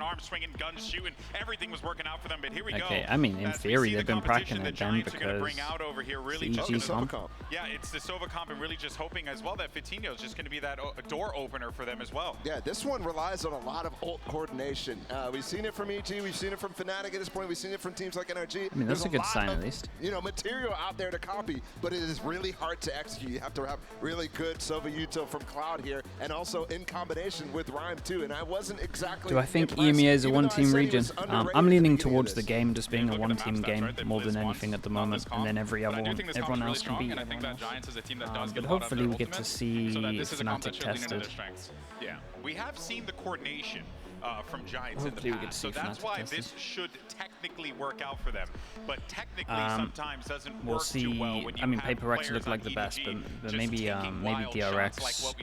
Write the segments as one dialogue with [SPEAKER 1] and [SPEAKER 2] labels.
[SPEAKER 1] swinging, arms swinging, guns shooting. Everything was working out for them, but here we go.
[SPEAKER 2] Okay, I mean, in theory, they've been practicing it then because
[SPEAKER 1] really
[SPEAKER 2] it's EDG comp.
[SPEAKER 1] Yeah, it's the Sova comp, and really just hoping as well that Fitinho is just going to be that door opener for them as well.
[SPEAKER 3] Yeah, this one relies on a lot of ult coordination. We've seen it from EG, we've seen it from Fnatic at this point, we've seen it from teams like NRG.
[SPEAKER 2] I mean, that's a good sign at least.
[SPEAKER 3] You know, material out there to copy, but it is really hard to execute. You have to have really good Sova util from Cloud here, and also in combination with Rhyme too. And I wasn't exactly.
[SPEAKER 2] Do I think EMEA is a one-team region? I'm leaning towards the game just being a one-team game more than anything at the moment, and then everyone else can beat everyone else. But hopefully we get to see Fnatic tested.
[SPEAKER 1] Yeah, we have seen the coordination from Giants in the past, so that's why this should technically work out for them. But technically, sometimes doesn't work too well. When you have
[SPEAKER 2] Paper Rex look like the best, but maybe DRX,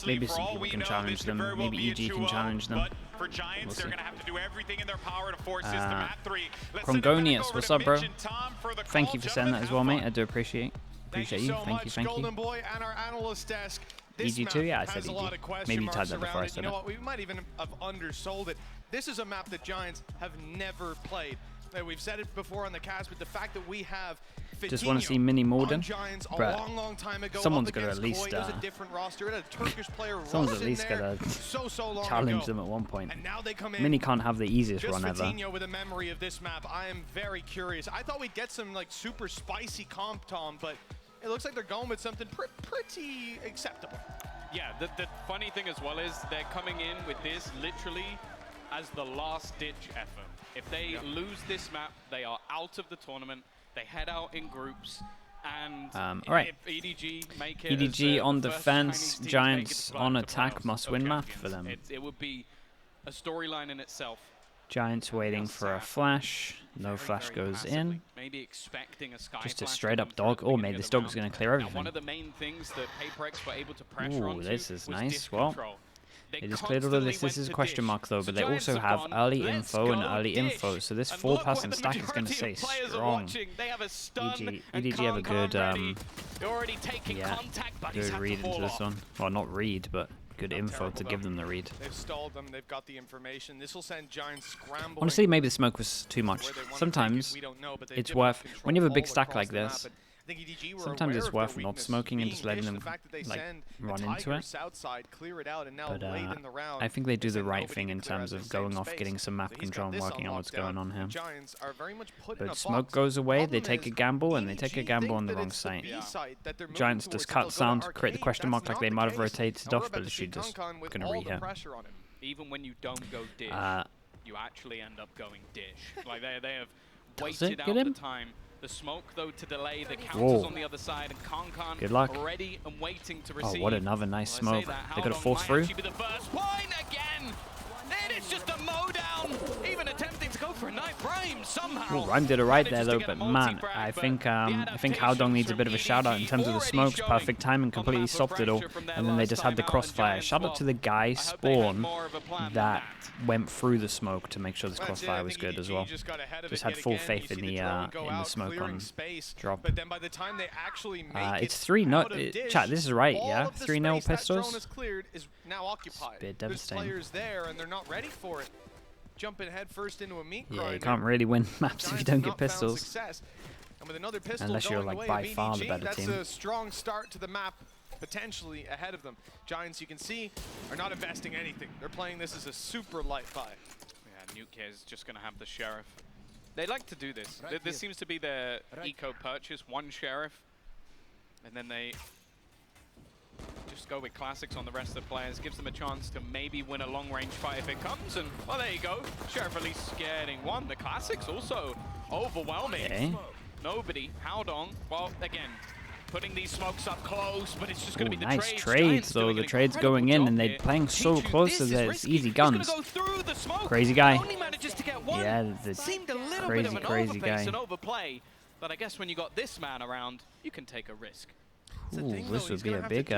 [SPEAKER 2] maybe some people can challenge them. Maybe EG can challenge them.
[SPEAKER 1] For Giants, they're going to have to do everything in their power to force system at 3.
[SPEAKER 2] Krongonius, what's up, bro? Thank you for sending that as well, mate. I do appreciate you. Thank you.
[SPEAKER 4] Golden Boy and our analyst desk.
[SPEAKER 2] EG2? Yeah, I said EG. Maybe you typed that before I said it.
[SPEAKER 4] You know what? We might even have undersold it. This is a map that Giants have never played. We've said it before on the cast, but the fact that we have Fitinho
[SPEAKER 2] just want to see Mini Morden.
[SPEAKER 4] Long time ago,
[SPEAKER 2] someone's got to at least someone's at least got to challenge them at one point. Mini can't have the easiest run ever.
[SPEAKER 4] Fitinho with a memory of this map. I am very curious. I thought we'd get some like super spicy comp, Tom, but it looks like they're going with something pretty acceptable.
[SPEAKER 5] Yeah, the funny thing as well is they're coming in with this literally as the last-ditch effort. If they lose this map, they are out of the tournament. They head out in groups, and
[SPEAKER 2] all right.
[SPEAKER 5] if EDG make it
[SPEAKER 2] EDG on defense, Giants on attack, must-win map for them.
[SPEAKER 5] It would be a storyline in itself.
[SPEAKER 2] Giants waiting for a flash. No flash goes in.
[SPEAKER 5] Maybe expecting a sky
[SPEAKER 2] just a straight-up dog. Oh, maybe this dog's going to clear everything.
[SPEAKER 5] One of the main things that Paperex were able to pressure onto
[SPEAKER 2] this is
[SPEAKER 5] was
[SPEAKER 2] nice. Well,
[SPEAKER 5] control.
[SPEAKER 2] they just cleared all of this. This is a question mark though, but they also have early info and early info. So this 4-person stack is going to stay strong. EDG have a good, good read into this one. Well, not read, but good info to give them the read.
[SPEAKER 4] They've stalled them. They've got the information. This will send Giants scrambling.
[SPEAKER 2] Honestly, maybe the smoke was too much. Sometimes it's worth, when you have a big stack like this, sometimes it's worth not smoking and just letting them like run into it. But I think they do the right thing in terms of going off, getting some map control and working on what's going on here. But smoke goes away, they take a gamble, and they take a gamble on the wrong site. Giants just cut sound, create the question mark like they might have rotated off, but literally just gonna re-hit.
[SPEAKER 5] Even when you don't go dish, you actually end up going dish. Like they have waited out the time. The smoke, though, to delay the counters on the other side, and Kankan
[SPEAKER 2] good luck.
[SPEAKER 5] Ready and waiting to receive.
[SPEAKER 2] Oh, what another nice smoke. They got to force through.
[SPEAKER 5] The first point again. Then it's just a mow down, even attempting to go for a night frame somehow.
[SPEAKER 2] Rhyme did it right there though, but man, I think Howdong needs a bit of a shout out in terms of the smokes. Perfect timing, completely stopped it all, and then they just had the crossfire. Shout out to the guy Spawn that went through the smoke to make sure this crossfire was good as well. Just had full faith in the smoke on drop. It's 3-0. Chat, this is right, yeah? 3-0 pistols. It's a bit devastating.
[SPEAKER 4] Ready for it. Jumping head first into a meat
[SPEAKER 2] grinder. Yeah, you can't really win maps if you don't get pistols.
[SPEAKER 4] And with another pistol
[SPEAKER 2] unless you're like by far the better team.
[SPEAKER 4] That's a strong start to the map, potentially ahead of them. Giants, you can see, are not investing anything. They're playing this as a super light buy.
[SPEAKER 5] Yeah, Nuke is just going to have the Sheriff. They like to do this. This seems to be their eco purchase, one Sheriff, and then they just go with classics on the rest of the players, gives them a chance to maybe win a long-range fight if it comes, and, well, there you go. Sheriff at least getting one. The classics also overwhelming.
[SPEAKER 2] Okay.
[SPEAKER 5] Nobody. Howdong, well, again, putting these smokes up close, but it's just going to be the
[SPEAKER 2] nice trades, though. The trade's going in, and they're playing so close to this. Easy guns. Crazy guy. Yeah, the crazy guy.
[SPEAKER 5] But I guess when you got this man around, you can take a risk.
[SPEAKER 2] Ooh, this would be a big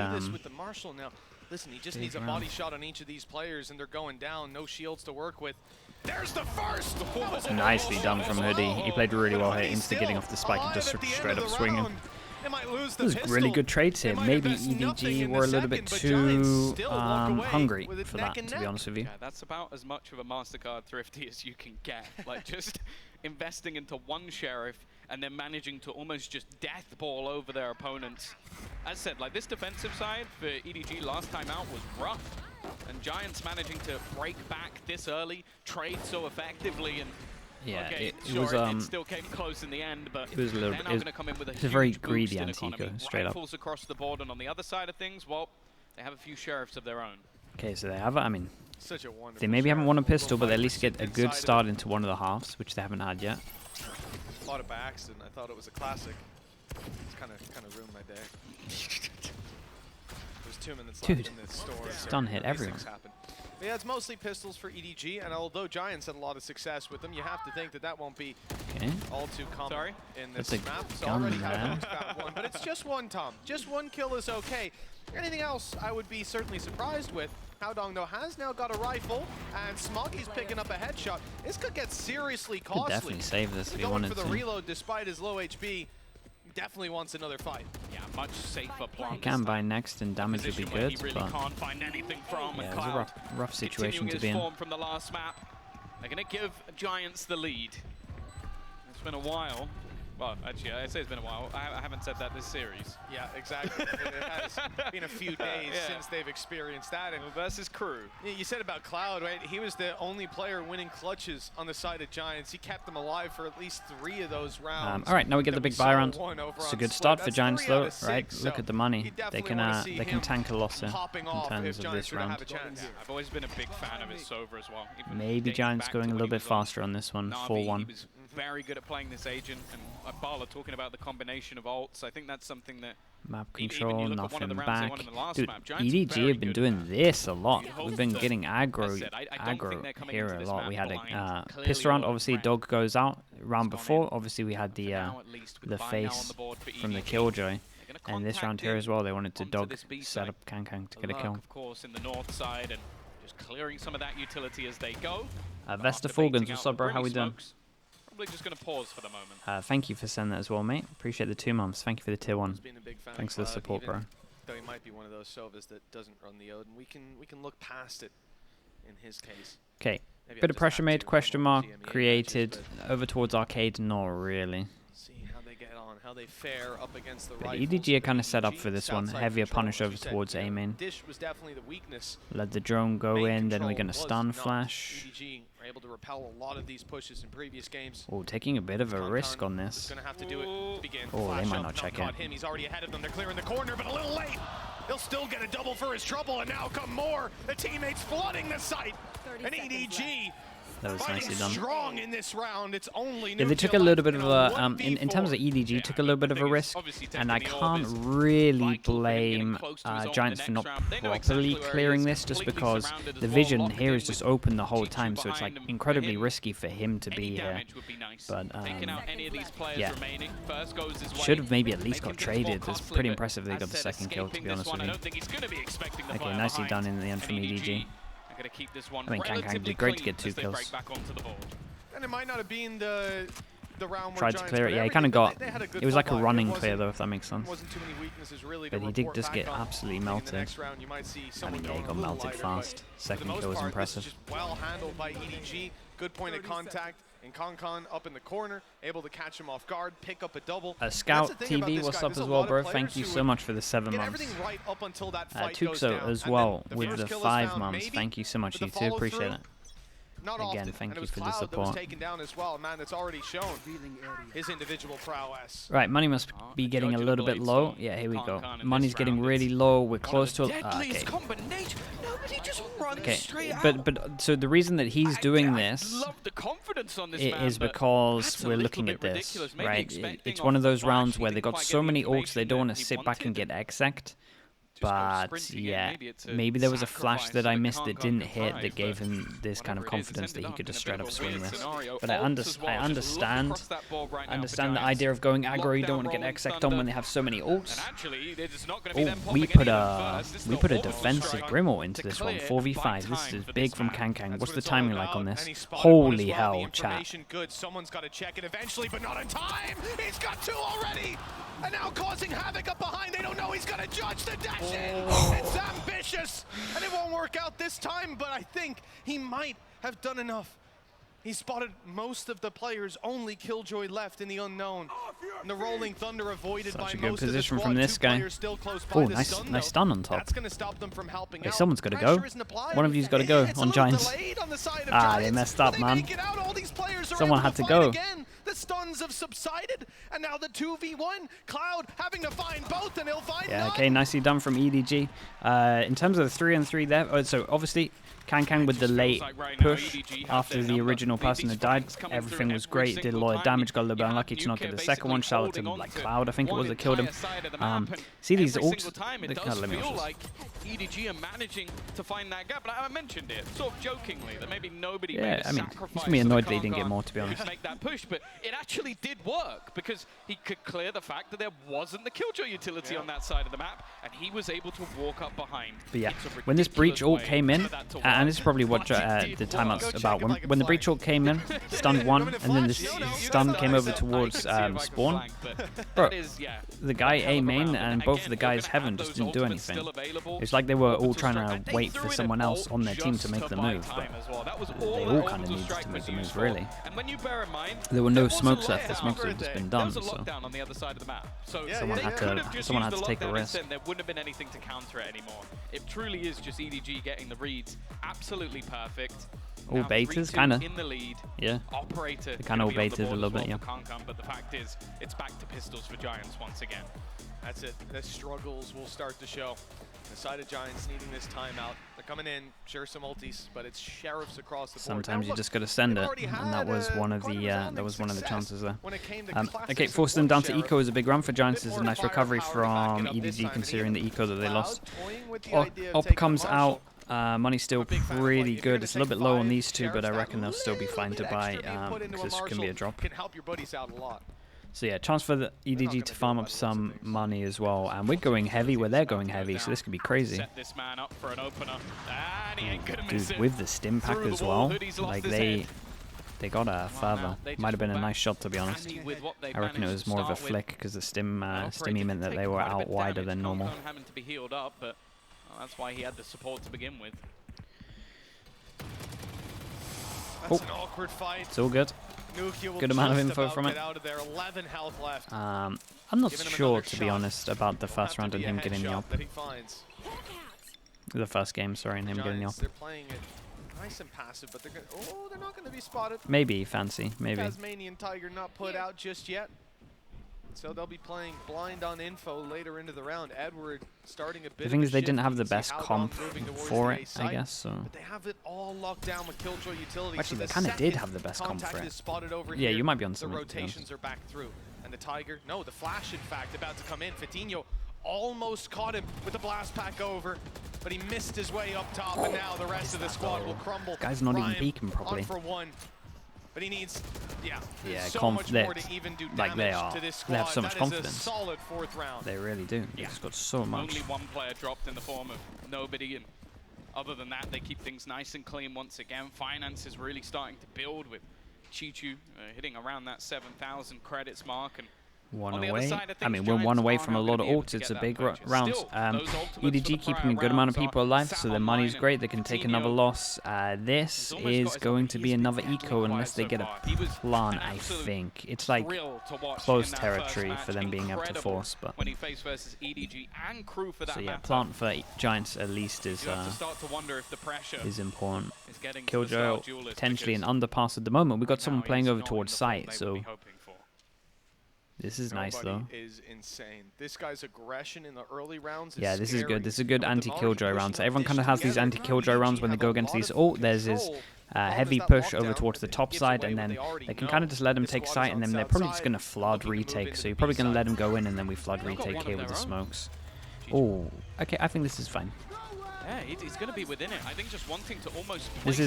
[SPEAKER 4] Listen, he just needs a body shot on each of these players, and they're going down. No shields to work with. There's the first.
[SPEAKER 2] Nicely done from Hoodie. He played really well here, instigating off the spike and just straight up swinging.
[SPEAKER 4] They might lose the
[SPEAKER 2] There's
[SPEAKER 4] pistol.
[SPEAKER 2] really good trades here. Maybe EDG were a little bit too hungry for that, to be honest with you.
[SPEAKER 5] Yeah, that's about as much of a MasterCard thrifty as you can get. Like, just investing into one Sheriff and then managing to almost just death ball over their opponents. As said, like, this defensive side for EDG last time out was rough. And Giants managing to break back this early, trade so effectively, and
[SPEAKER 2] yeah,
[SPEAKER 5] okay,
[SPEAKER 2] it was
[SPEAKER 5] it still came close in the end, but
[SPEAKER 2] it was a little bit.
[SPEAKER 5] going to come in with
[SPEAKER 2] a very greedy Antico, straight up.
[SPEAKER 5] Rifles across the board, and on the other side of things, well, they have a few Sheriffs of their own.
[SPEAKER 2] Okay, so they have. I mean,
[SPEAKER 4] such a wonderful
[SPEAKER 2] they maybe haven't won a pistol, but they at least get a good start into one of the halves, which they haven't had yet.
[SPEAKER 4] Fought it by accident. I thought it was a classic. It's kind of ruined my day. There's 2 minutes left in this store.
[SPEAKER 2] Stun hit everyone.
[SPEAKER 4] But yeah, it's mostly pistols for EDG, and although Giants had a lot of success with them, you have to think that that won't be all too common in this map. So already found one, but it's just one, Tom. Just one kill is okay. Anything else, I would be certainly surprised with. Howdong, though, has now got a rifle, and Smoggy's picking up a headshot. This could get seriously costly.
[SPEAKER 2] Could definitely save this if he wanted to.
[SPEAKER 4] Going for the reload despite his low HP. Definitely wants another fight.
[SPEAKER 5] Yeah, much safer plan.
[SPEAKER 2] He can buy next, and damage would be good,
[SPEAKER 5] he really
[SPEAKER 2] but
[SPEAKER 5] can't find anything from
[SPEAKER 2] yeah, it was a rough situation to be in.
[SPEAKER 5] Form from the last map. They're going to give Giants the lead. It's been a while. Well, actually, I say it's been a while. I haven't said that this series.
[SPEAKER 4] Yeah, exactly. It has been a few days since they've experienced that. And
[SPEAKER 5] versus Crew.
[SPEAKER 4] You said about Cloud, right? He was the only player winning clutches on the side of Giants. He kept them alive for at least 3 of those rounds.
[SPEAKER 2] All right, now we get the big buy round. It's a good start for Giants, though, right? Look at the money. They can tank a loss in terms of this round.
[SPEAKER 5] Yeah, I've always been a big fan of his Sova as well.
[SPEAKER 2] Maybe Giants going a little bit faster on this one, 4-1.
[SPEAKER 5] He was very good at playing this agent, and Bala talking about the combination of ults. I think that's something that
[SPEAKER 2] map control, nothing back. Dude, EDG have been doing this a lot. We've been getting aggro here a lot. We had a pistol round. Obviously, Dog goes out. Round before, obviously, we had the face from the Killjoy. And this round here as well, they wanted to Dog set up Kankang to get a kill.
[SPEAKER 5] Of course, in the north side, and just clearing some of that utility as they go.
[SPEAKER 2] Vesta Fulgans, what's up, bro? How we doing?
[SPEAKER 5] Probably just going to pause for the moment.
[SPEAKER 2] Thank you for sending that as well, mate. Appreciate the 2 months. Thank you for the tier 1. Thanks for the support, bro.
[SPEAKER 4] Though he might be one of those Sovas that doesn't run the Odin, we can look past it in his case.
[SPEAKER 2] Okay. Bit of pressure made, question mark, created. Over towards Arcade, not really.
[SPEAKER 4] See how they get on, how they fare up against the
[SPEAKER 2] rifles. EDG are kind of set up for this one. Heavier punish over towards A main.
[SPEAKER 4] Dish was definitely the weakness.
[SPEAKER 2] Let the drone go in, then we're going to stun flash.
[SPEAKER 4] EDG are able to repel a lot of these pushes in previous games.
[SPEAKER 2] Oh, taking a bit of a risk on this.
[SPEAKER 4] Going to have to do it to begin.
[SPEAKER 2] Oh, they might not check it.
[SPEAKER 4] He's already ahead of them. They're clearing the corner, but a little late. He'll still get a double for his trouble, and now come more. The teammates flooding the site. And EDG.
[SPEAKER 2] That was nicely done.
[SPEAKER 4] Strong in this round. It's only
[SPEAKER 2] yeah, they took a little bit of a in terms of EDG, took a little bit of a risk, and I can't really blame Giants for not properly clearing this, just because the vision here is just open the whole time, so it's like incredibly risky for him to be here. But yeah, should have maybe at least got traded. It's pretty impressive they got the second kill, to be honest with you. Okay, nicely done in the end from EDG. I mean, Kankang did great to get 2 kills.
[SPEAKER 4] And it might not have been the round
[SPEAKER 2] tried to clear it. Yeah, he kind of got. It was like a running clear, though, if that makes sense. But he did just get absolutely melted. I mean, yeah, he got melted fast. Second kill was impressive.
[SPEAKER 4] Well handled by EDG. Good point of contact. And Concon up in the corner, able to catch him off guard, pick up a double.
[SPEAKER 2] Scout TV, what's up as well, bro? Thank you so much for the 7 months. Tuxo as well with the 5 months. Thank you so much, you too. Appreciate it. Again, thank you for the support. Right, money must be getting a little bit low. Yeah, here we go. Money's getting really low. We're close to okay. Okay, but so the reason that he's doing this is because we're looking at this, right? It's one of those rounds where they got so many ults they don't want to sit back and get exec'd. But yeah, maybe there was a flash that I missed that didn't hit that gave him this kind of confidence that he could just straight up swing this. But I understand the idea of going aggro. You don't want to get exec'd on when they have so many ults. Oh, we put a defensive Grimmauld into this one. 4v5. This is big from Kang. What's the timing like on this? Holy hell, chat.
[SPEAKER 4] Someone's got to check it eventually, but not in time. He's got 2 already. And now causing havoc up behind. They don't know he's going to judge the dash in. It's ambitious. And it won't work out this time, but I think he might have done enough. He spotted most of the players, only Killjoy left in the unknown. And the Rolling Thunder avoided by most of the squad.
[SPEAKER 2] From this guy. Oh, nice stun on top.
[SPEAKER 4] That's going to stop them from helping out.
[SPEAKER 2] Someone's got to go. One of you's got to go on Giants. They messed up, man. Someone had to go.
[SPEAKER 4] The stuns have subsided, and now the 2v1. Cloud having to find both, and he'll find none.
[SPEAKER 2] Okay, nicely done from EDG. In terms of the 3-on-3 there, so obviously Kang with the late push after the original person had died. Everything was great, did a lot of damage, got a little bit unlucky to not get the second one. Shout out to like Cloud, I think it was, that killed him. See these ults?
[SPEAKER 5] EDG are managing to find that gap, but I mentioned it sort of jokingly that maybe nobody
[SPEAKER 2] made a sacrifice. He's gonna be annoyed that he didn't get more, to be honest.
[SPEAKER 5] Make that push, but it actually did work because he could clear the fact that there wasn't the Killjoy utility on that side of the map, and he was able to walk up behind.
[SPEAKER 2] But yeah, when this breach ult came in, and this is probably what the timeout's about. When the breach ult came in, stunned one, and then the stun came over towards spawn. Bro, the guy A main and both of the guys heaven just didn't do anything. It's like they were all trying to wait for someone else on their team to make the move, but they all kind of needed to make the move, really. There were no smokes left. The smokes had just been done, so someone had to take a risk.
[SPEAKER 5] There wouldn't have been anything to counter it anymore. It truly is just EDG getting the reads absolutely perfect.
[SPEAKER 2] All baited, kind of.
[SPEAKER 5] In the lead.
[SPEAKER 2] Yeah.
[SPEAKER 5] Operator.
[SPEAKER 2] They kind of all baited a little bit, yeah.
[SPEAKER 5] But the fact is, it's back to pistols for Giants once again.
[SPEAKER 4] That's it. The struggles will start to show. The side of Giants needing this timeout. They're coming in, share some ultis, but it's sheriffs across the board.
[SPEAKER 2] Sometimes you just got to send it, and that was one of the chances there. Okay, forced them down to eco is a big run for Giants. Is a nice recovery from EDG considering the eco that they lost. Op comes out. Money's still pretty good. It's a little bit low on these two, but I reckon they'll still be fine to buy because this can be a drop. So yeah, chance for the EDG to farm up some money as well, and we're going heavy where they're going heavy, so this could be crazy. Dude, with the stim pack as well, like they got a further. Might have been a nice shot, to be honest. I reckon it was more of a flick because the stimmy meant that they were out wider than normal.
[SPEAKER 5] That's why he had the support to begin with.
[SPEAKER 4] That's an awkward fight.
[SPEAKER 2] It's all good. Good amount of info from it. I'm not sure, to be honest, about the first round and him getting the op. The first game, sorry, and him getting the op.
[SPEAKER 4] They're playing it nice and passive, but they're not going to be spotted.
[SPEAKER 2] Maybe fancy, maybe.
[SPEAKER 4] Tasmanian Tiger not put out just yet. So they'll be playing blind on info later into the round. Edward starting a bit.
[SPEAKER 2] The thing is, they didn't have the best comp for it, I guess. So.
[SPEAKER 4] But they have it all locked down with Killjoy utility.
[SPEAKER 2] Actually, they kind of did have the best comp for it. Yeah, you might be on something.
[SPEAKER 4] The rotations are back through, and the Tiger, no, the Flash, in fact, about to come in. Fatinho almost caught him with the blast pack over, but he missed his way up top, and now the rest of the squad will crumble.
[SPEAKER 2] Guy's not even peeking properly.
[SPEAKER 4] For one. But he needs,
[SPEAKER 2] so much more to even do damage to this squad. They have so much confidence.
[SPEAKER 4] Solid fourth round.
[SPEAKER 2] They really do. They've just got so much.
[SPEAKER 5] Only one player dropped in the form of nobody, and other than that, they keep things nice and clean once again. Finance is really starting to build with Chichu hitting around that 7,000 credits mark, and
[SPEAKER 2] one away. I mean, we're one away from a lot of ults. It's a big round. EDG keeping a good amount of people alive, so their money's great. They can take another loss. This is going to be another eco unless they get a plant, I think. It's like close territory for them being able to force. But so yeah, plant for Giants at least is important. Killjoy potentially an underpass at the moment. We got someone playing over towards site, so. This is nice though.
[SPEAKER 4] Is insane. This guy's aggression in the early rounds is
[SPEAKER 2] this is good. This is a good anti-Killjoy round. So everyone kind of has these anti-Killjoy rounds when they go against these. Oh, there's his heavy push over towards the top side, and then they can kind of just let him take sight, and then they're probably just going to flood retake. So you're probably going to let him go in, and then we flood retake here with the smokes. Oh, okay. I think this is fine.
[SPEAKER 5] Yeah, he's going to be within it. I think just wanting to almost.
[SPEAKER 2] This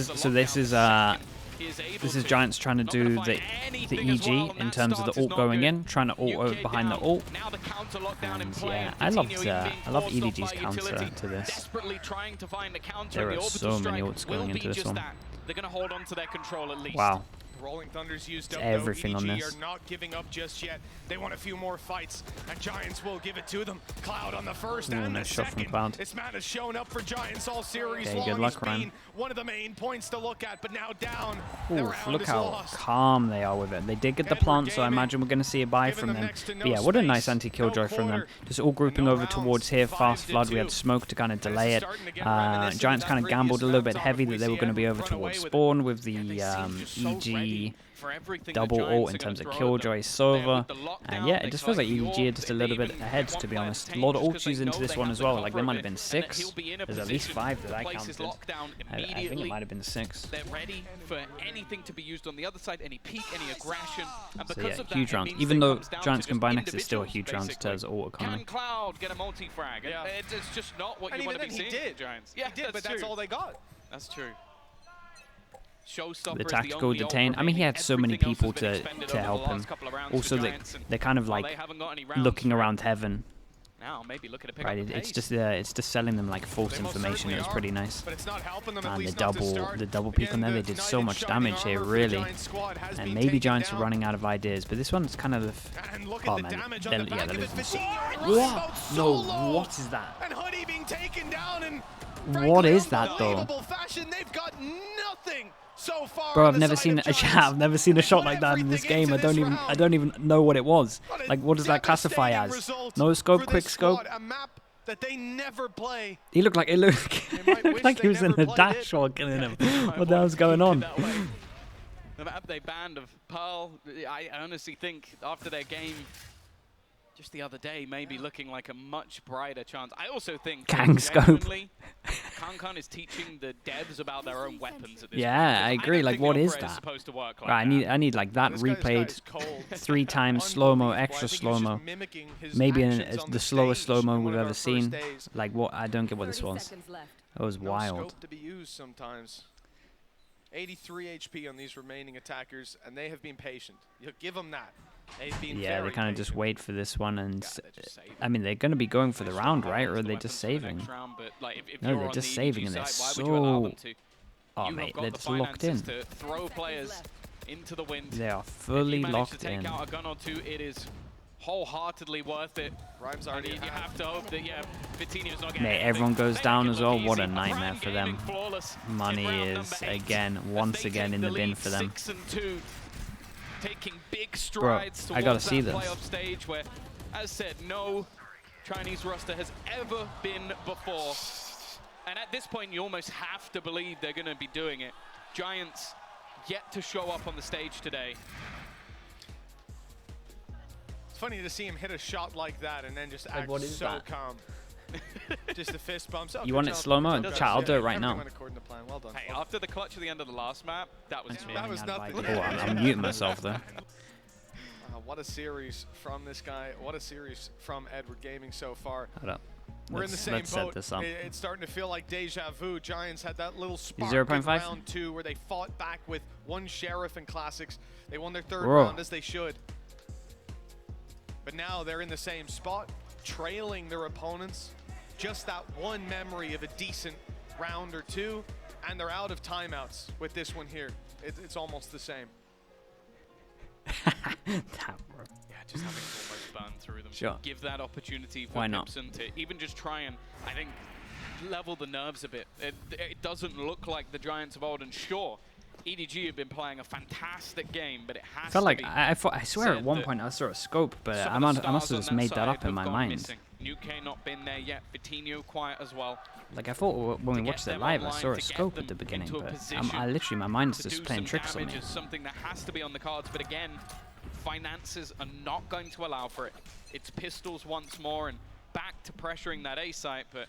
[SPEAKER 2] is Giants trying to do the EG in terms of the ult going in, trying to ult over behind the ult. And yeah, I love EDG's counter to this. There are so many ults going into this one.
[SPEAKER 5] They're going to hold on to their control at least.
[SPEAKER 2] Wow.
[SPEAKER 4] Rolling Thunder's used up,
[SPEAKER 2] everything
[SPEAKER 4] EDG
[SPEAKER 2] on this.
[SPEAKER 4] are not giving up just yet. They want a few more fights, and Giants will give it to them. Cloud on the first and the second. This man has shown up for Giants all series long.
[SPEAKER 2] Good luck, Ryan.
[SPEAKER 4] One of the main points to look at, but now down.
[SPEAKER 2] Oof, look how calm they are with it. They did get the plant, so I imagine we're going to see a buy from them. But yeah, what a nice anti-killjoy from them. Just all grouping over towards here. Fast flood. We had smoke to kind of delay it. Giants kind of gambled a little bit heavy that they were going to be over towards spawn with the EG double ult in terms of Killjoy, Sova, and yeah, it just feels like EDG are just a little bit ahead, to be honest. A lot of ults used into this one as well, like there might have been 6, there's at least 5 that I counted. I think it might have been 6.
[SPEAKER 5] They're ready for anything to be used on the other side, any peek, any aggression, and
[SPEAKER 2] so yeah, huge round. Even though Giants can buy next, it's still a huge round in terms of ult economy.
[SPEAKER 5] Can Cloud get a multi-frag? Yeah. It's just not what you want to be seeing, Giants.
[SPEAKER 4] Yeah, he did, but that's all they got.
[SPEAKER 5] That's true.
[SPEAKER 2] The tactical detain. I mean, he had so many people to help him. Also, they're kind of like looking around heaven. Right, it's just selling them like false information. It was pretty nice. And the double peek on there, they did so much damage here, really. And maybe Giants are running out of ideas, but this one's kind of oh man, yeah, they're losing. What? No, what is that? What is that though?
[SPEAKER 4] So far
[SPEAKER 2] bro, I've never seen a shot like that in this game. I don't even know what it was. Like, what does that classify as? No scope, quick scope.
[SPEAKER 4] That they never play.
[SPEAKER 2] He looked like he was in a dash while killing him. What the hell's going on?
[SPEAKER 5] The map they banned of Pearl, I honestly think after their game just the other day, maybe looking like a much brighter chance. I also think
[SPEAKER 2] Gang scope.
[SPEAKER 5] Kankan is teaching the devs about their own weapons at this
[SPEAKER 2] yeah,
[SPEAKER 5] point.
[SPEAKER 2] I agree. Like, what is that?
[SPEAKER 5] Like
[SPEAKER 2] right, I need like that replayed 3 times slow-mo, extra slow-mo. Maybe the slowest slow-mo we've ever seen. Like, what? I don't get what this was. That was wild.
[SPEAKER 4] Scope to be used sometimes. 83 HP on these remaining attackers, and they have been patient. You give them that.
[SPEAKER 2] Yeah, they kind of just wait for this one, and I mean, they're going to be going for the round, right? Or are they just saving? No, they're just saving, and they're so... Oh, mate, they're just locked in. They are fully locked in.
[SPEAKER 5] It is wholeheartedly worth it. Rhymes already. You have to hope that, yeah, Vitinho's not getting.
[SPEAKER 2] Mate, everyone goes down as well. What a nightmare for them. Money is once again in the bin for them.
[SPEAKER 5] Taking big strides
[SPEAKER 2] Bro, I gotta see this.
[SPEAKER 5] Playoff stage where, as said, no Chinese roster has ever been before. And at this point, you almost have to believe they're going to be doing it. Giants yet to show up on the stage today.
[SPEAKER 4] It's funny to see him hit a shot like that and then just act so calm. Just the fist bumps.
[SPEAKER 2] You want it slow-mo? Chat, I'll do it right now.
[SPEAKER 4] Well done.
[SPEAKER 5] Hey, after the clutch at the end of the last map, that was
[SPEAKER 4] nothing.
[SPEAKER 2] Oh, I'm muting myself there.
[SPEAKER 4] What a series from this guy. What a series from Edward Gaming so far.
[SPEAKER 2] Hold up.
[SPEAKER 4] We're in the same boat.
[SPEAKER 2] Set this up.
[SPEAKER 4] It's starting to feel like deja vu. Giants had that little spark
[SPEAKER 2] 0.5?
[SPEAKER 4] in round 2 where they fought back with 1 Sheriff in Classics. They won their 3rd round as they should. But now they're in the same spot, trailing their opponents. Just that one memory of a decent round or 2, and they're out of timeouts with this one here. It's almost the same.
[SPEAKER 5] Yeah, just having to almost burn through them.
[SPEAKER 2] Sure.
[SPEAKER 5] Give that opportunity for Gibson to even just try and, I think, level the nerves a bit. It doesn't look like the Giants of old, and sure, EDG have been playing a fantastic game, but it has
[SPEAKER 2] felt like I swear at one point I saw a scope, but I must have just made that up in my mind.
[SPEAKER 5] UK not been there yet. Vitinho quiet as well.
[SPEAKER 2] Like, I thought when we watched it live, I saw a scope at the beginning, but I literally, my mind's just playing tricks on me.
[SPEAKER 5] Is something that has to be on the cards, but again, finances are not going to allow for it. It's pistols once more and back to pressuring that A site, but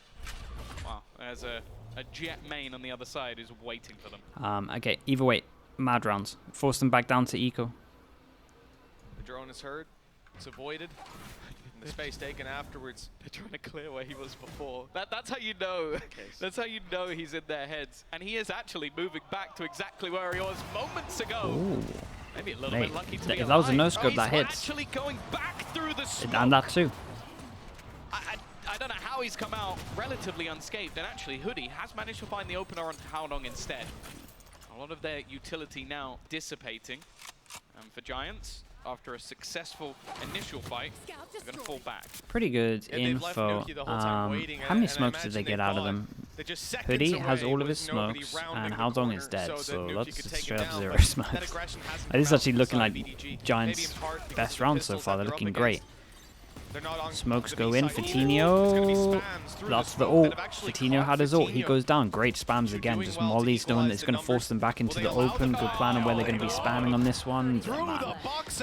[SPEAKER 5] wow, there's a Jet main on the other side who's waiting for them.
[SPEAKER 2] Okay, either way, mad rounds. Force them back down to eco.
[SPEAKER 4] The drone is heard. It's avoided. space taken afterwards.
[SPEAKER 5] They're trying to clear where he was before. That's how you know. That's how you know he's in their heads. And he is actually moving back to exactly where he was moments ago.
[SPEAKER 2] Ooh.
[SPEAKER 5] Maybe a little bit lucky to be
[SPEAKER 2] If that was a
[SPEAKER 5] alive.
[SPEAKER 2] no-scope, that hits.
[SPEAKER 5] Actually going back through the smoke.
[SPEAKER 2] And that too.
[SPEAKER 5] I don't know how he's come out relatively unscathed. And actually, Hoodie has managed to find the opener on Haodong instead. A lot of their utility now dissipating. For Giants, after a successful initial fight, they're going to fall back.
[SPEAKER 2] Pretty good info. How many smokes did they get out of them? Hoodie has all of his smokes, and Haodong is dead, so that's straight up 0 smokes. This is actually looking like Giants' best round so far. They're looking great. Smokes go in. Fatinho. That's the ult. Fatinho had his ult. He goes down. Great spams again. Just Molly's doing it's going to force them back into the open. Good plan on where they're going to be spamming on this one. Man,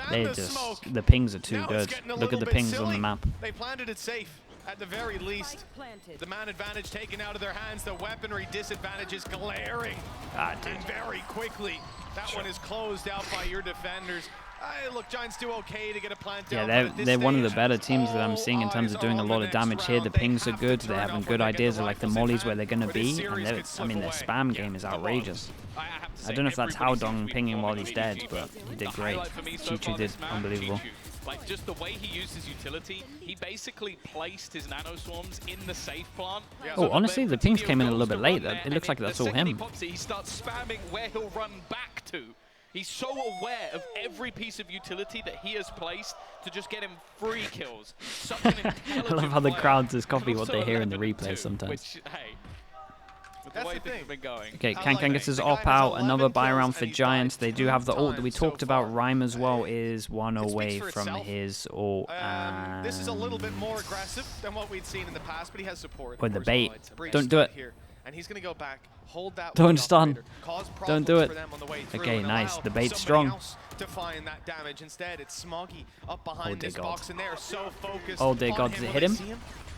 [SPEAKER 2] they just the pings are too good. Look at the pings on the map.
[SPEAKER 4] They planted it safe. At the very least, the man advantage taken out of their hands. The weaponry disadvantage is glaring. And very quickly, that one is closed out by your defenders. Look, Giants do okay to get a plant down.
[SPEAKER 2] Yeah, they're one of the better teams that I'm seeing in terms of doing a lot of damage here. The pings are good. They're having good ideas of like the mollies where they're going to be. And I mean, their spam game is outrageous. I don't know if that's Haodong pinging while he's dead, but he did great. Chichu did unbelievable.
[SPEAKER 5] Like, just the way he used his utility, he basically placed his nano swarms in the safe plant.
[SPEAKER 2] Oh, honestly, the pings came in a little bit late. It looks like that's all him.
[SPEAKER 5] He starts spamming where he'll run back to. He's so aware of every piece of utility that he has placed to just get him free kills. Such an
[SPEAKER 2] I love how the crowd just copy what they hear in the replay sometimes.
[SPEAKER 5] Which, hey, with the way things have been going.
[SPEAKER 2] Okay, Kankan gets his op out. Another buy round for Giants. They do have the ult that we talked about. Rhyme as well is one away from his ult.
[SPEAKER 4] This is a little bit more aggressive than what we'd seen in the past, but he has support.
[SPEAKER 2] With the bait. Don't do it.
[SPEAKER 4] And he's going to go back. Hold that.
[SPEAKER 2] Don't stun. Don't do it. Okay, nice. The bait's strong.
[SPEAKER 4] To find that damage. Instead, it's Smoggy up behind this box, and they're so focused.
[SPEAKER 2] Oh dear God, does it hit him?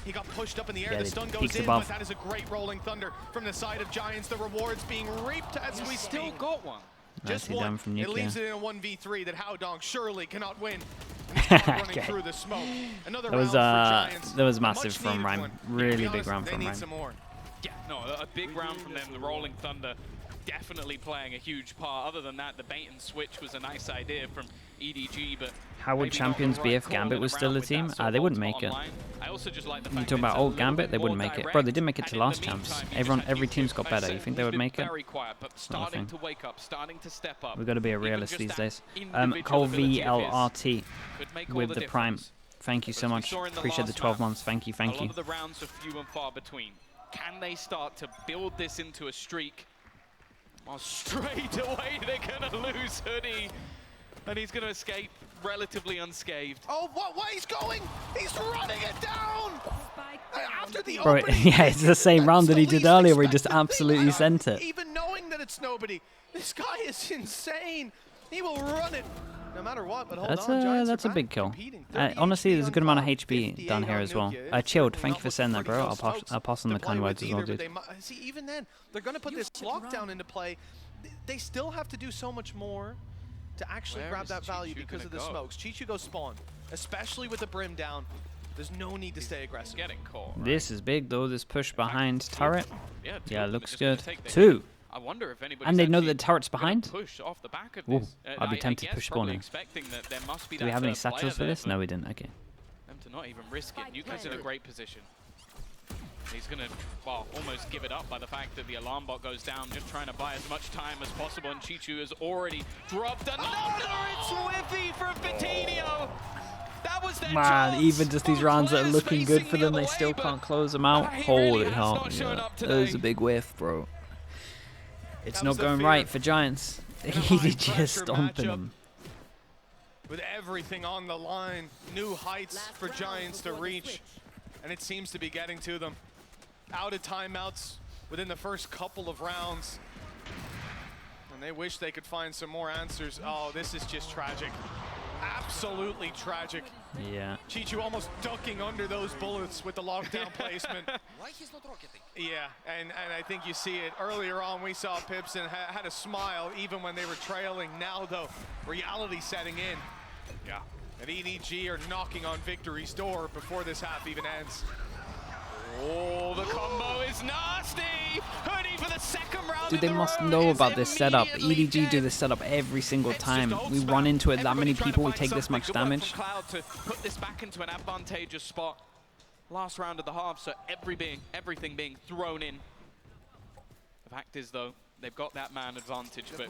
[SPEAKER 4] He got pushed up in the air. The stun goes in, but that is a great rolling thunder from the side of Giants. The rewards being reaped as we
[SPEAKER 5] still got one.
[SPEAKER 4] Just one. From it leaves it in a 1v3 that Haodong surely cannot win.
[SPEAKER 2] Okay.
[SPEAKER 4] Through the smoke. Another
[SPEAKER 2] that was massive from Rhyme. Really big round from Rhyme.
[SPEAKER 5] Yeah, no, a big round from them. The Rolling Thunder definitely playing a huge part. Other than that, the bait and switch was a nice idea from EDG, but
[SPEAKER 2] how would Champions be if Gambit was still a team? They wouldn't make it.
[SPEAKER 5] I also just like the
[SPEAKER 2] you talk about old Gambit, they wouldn't make it. Bro, they didn't make it to last champs. Every team's got better. You think they would make it?
[SPEAKER 5] Very quiet, but starting to wake up, starting to step up.
[SPEAKER 2] We've got to be a realist these days. Cole VLRT with the Prime. Thank you so much. Appreciate the 12 months. Thank you, thank you.
[SPEAKER 5] A lot of the rounds are few and far between. Can they start to build this into a streak? Well, straight away they're going to lose Hoodie. And he's going to escape relatively unscathed.
[SPEAKER 4] Oh, what way he's going? He's running it down! After the
[SPEAKER 2] Bro, yeah, it's the same round that he did earlier where he just absolutely sent it.
[SPEAKER 4] Even knowing that it's nobody. This guy is insane. He will run it no matter what, but hold on.
[SPEAKER 2] That's a big kill. Honestly, there's a good amount of HP done here as well. Chilled, thank you for saying that, bro. I'll pass on the kind words as well, dude.
[SPEAKER 4] See, even then, they're going to put this lockdown into play. They still have to do so much more to actually grab that value because of the smokes. Chichu goes spawn, especially with the brim down. There's no need to stay aggressive.
[SPEAKER 5] Getting caught.
[SPEAKER 2] Right? This is big though. This push behind turret. Yeah, looks good. 2.
[SPEAKER 5] I wonder if
[SPEAKER 2] and they know the turret's behind?
[SPEAKER 5] Push off the back of
[SPEAKER 2] this. I'd be tempted to push spawn in. Do we have any satchels for this? No, we didn't. Okay.
[SPEAKER 5] Them to not even risk it. Nuka's in a great position. He's going to, well, almost give it up by the fact that the alarm bot goes down, just trying to buy as much time as possible, and Chichu has already dropped another. It's whiffy from Fatinho. That was their chance.
[SPEAKER 2] Even just these rounds that are looking good for them, they still can't close them out. Holy hell. Yeah. That was a big whiff, bro. It's not going right for Giants. He just stomping them.
[SPEAKER 4] With everything on the line, new heights for Giants to reach, and it seems to be getting to them. Out of timeouts within the first couple of rounds, and they wish they could find some more answers. Oh, this is just tragic. Absolutely tragic.
[SPEAKER 2] Yeah.
[SPEAKER 4] Chichu almost ducking under those bullets with the lockdown placement. Why he's not rocketing? Yeah, and I think you see it. Earlier on, we saw Pipson had a smile even when they were trailing. Now, though, reality setting in. Yeah. And EDG are knocking on victory's door before this half even ends.
[SPEAKER 5] Oh, the combo is nasty! Hoodie for the second round.
[SPEAKER 2] Dude, they must know about this setup. EDG do this setup every single time. We run into it, that many people, we take this much damage.
[SPEAKER 5] Cloud to put this back into an advantageous spot. Last round of the half, so everything being thrown in. The fact is, though, they've got that man advantage, but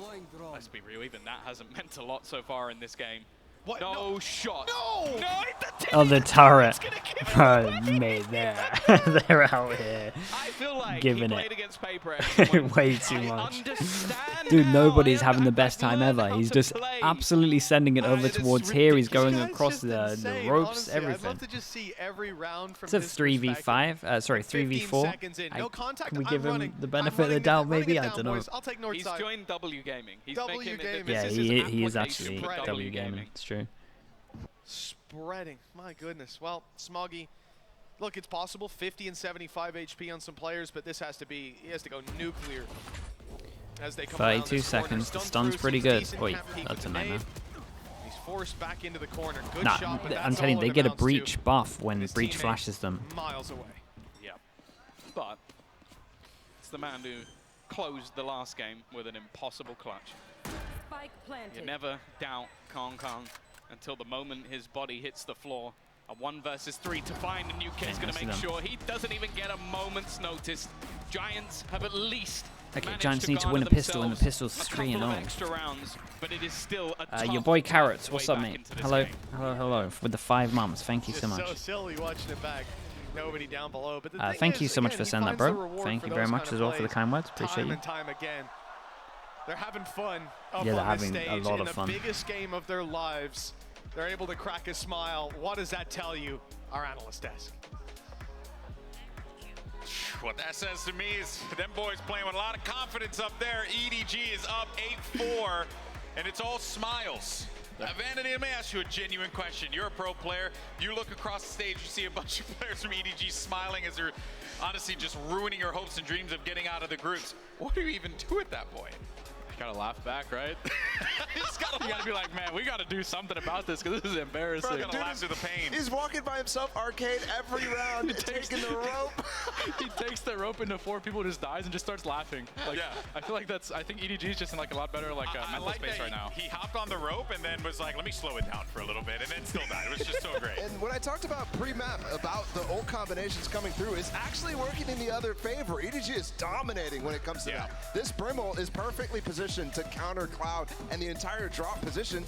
[SPEAKER 5] let's be real, even that hasn't meant a lot so far in this game.
[SPEAKER 4] What?
[SPEAKER 5] No shot.
[SPEAKER 4] No!
[SPEAKER 5] No!
[SPEAKER 2] Oh, the turret. Bro, mate, they're out here
[SPEAKER 5] I feel like
[SPEAKER 2] giving
[SPEAKER 5] he played
[SPEAKER 2] it
[SPEAKER 5] against paper
[SPEAKER 2] way too much. Dude, nobody's having the best time ever. He's just absolutely sending it over towards here. He's going across the ropes,
[SPEAKER 4] honestly,
[SPEAKER 2] everything.
[SPEAKER 4] I'd love to just see every round from
[SPEAKER 2] It's a
[SPEAKER 4] this
[SPEAKER 2] 3v5, sorry, 3v4.
[SPEAKER 4] No contact,
[SPEAKER 2] Can we
[SPEAKER 4] I'm
[SPEAKER 2] give him
[SPEAKER 4] running.
[SPEAKER 2] the benefit of the doubt, maybe? I don't know.
[SPEAKER 4] I'll take north
[SPEAKER 5] He's
[SPEAKER 4] side.
[SPEAKER 5] joined W Gaming. He's
[SPEAKER 4] W
[SPEAKER 5] making
[SPEAKER 4] Gaming.
[SPEAKER 2] Yeah,
[SPEAKER 5] this
[SPEAKER 2] he is
[SPEAKER 5] application
[SPEAKER 2] actually
[SPEAKER 5] for
[SPEAKER 2] W Gaming. It's true.
[SPEAKER 4] Spreading. My goodness. Well, Smoggy, look, it's possible 50 and 75 HP on some players, but this has to be, he has to go nuclear as they come
[SPEAKER 2] 32 seconds. The stun's pretty good. Wait, that's a nightmare.
[SPEAKER 4] He's forced back into the corner. Good
[SPEAKER 2] Nah,
[SPEAKER 4] shot, but
[SPEAKER 2] I'm telling you,
[SPEAKER 4] all
[SPEAKER 2] they
[SPEAKER 4] it
[SPEAKER 2] get a
[SPEAKER 4] amounts to.
[SPEAKER 2] breach buff when
[SPEAKER 4] His
[SPEAKER 2] breach
[SPEAKER 4] teammate
[SPEAKER 2] flashes them.
[SPEAKER 4] miles away.
[SPEAKER 5] Yeah. But it's the man who closed the last game with an impossible clutch.
[SPEAKER 6] Spike planted.
[SPEAKER 5] You never doubt Kong Kong until the moment his body hits the floor. A 1 versus 3 to find a new kid is going to make sure he doesn't even get a moment's notice. Giants have at least
[SPEAKER 2] Okay, Giants need to win a pistol, and the pistol's 3-0.
[SPEAKER 5] Extra rounds, but it is still a
[SPEAKER 2] Your boy Carrots, what's up, mate? Hello, hello, with the 5 months. Thank you so much.
[SPEAKER 4] So silly watching it back. Nobody down below. But the thing
[SPEAKER 2] thank
[SPEAKER 4] is,
[SPEAKER 2] you so much
[SPEAKER 4] again,
[SPEAKER 2] for
[SPEAKER 4] he
[SPEAKER 2] sending that,
[SPEAKER 4] finds the
[SPEAKER 2] bro.
[SPEAKER 4] reward
[SPEAKER 2] Thank
[SPEAKER 4] for
[SPEAKER 2] you very
[SPEAKER 4] those
[SPEAKER 2] much
[SPEAKER 4] kind
[SPEAKER 2] as
[SPEAKER 4] of
[SPEAKER 2] well for the
[SPEAKER 4] plays
[SPEAKER 2] kind words. Appreciate
[SPEAKER 4] time
[SPEAKER 2] you.
[SPEAKER 4] and time again. They're having fun up
[SPEAKER 2] Yeah, they're
[SPEAKER 4] on this
[SPEAKER 2] having
[SPEAKER 4] stage
[SPEAKER 2] a lot of
[SPEAKER 4] in
[SPEAKER 2] fun.
[SPEAKER 4] the biggest game of their lives. They're able to crack a smile. What does that tell you, our analyst desk?
[SPEAKER 1] What that says to me is them boys playing with a lot of confidence up there. EDG is up 8-4, and it's all smiles. Vanity, let me ask you a genuine question. You're a pro player. You look across the stage, you see a bunch of players from EDG smiling as they're honestly just ruining your hopes and dreams of getting out of the groups. What do you even do at that point?
[SPEAKER 7] You gotta laugh back, right? You gotta be like, man, we gotta do something about this because this is embarrassing.
[SPEAKER 1] Bro, gotta laugh through the pain.
[SPEAKER 3] He's walking by himself, arcade, every round, taking the rope.
[SPEAKER 7] He takes the rope into 4 people, just dies, and just starts laughing. Like,
[SPEAKER 1] yeah.
[SPEAKER 7] I feel like I think EDG is just in like a lot better mental
[SPEAKER 1] like
[SPEAKER 7] space right now.
[SPEAKER 1] He hopped on the rope and then was like, let me slow it down for a little bit, and then still died. It was just so great.
[SPEAKER 3] And when I talked about pre-map, about the ult combinations coming through, it's actually working in the other favor. EDG is dominating when it comes to that. This Brimble is perfectly positioned to counter Cloud and the entire drop position,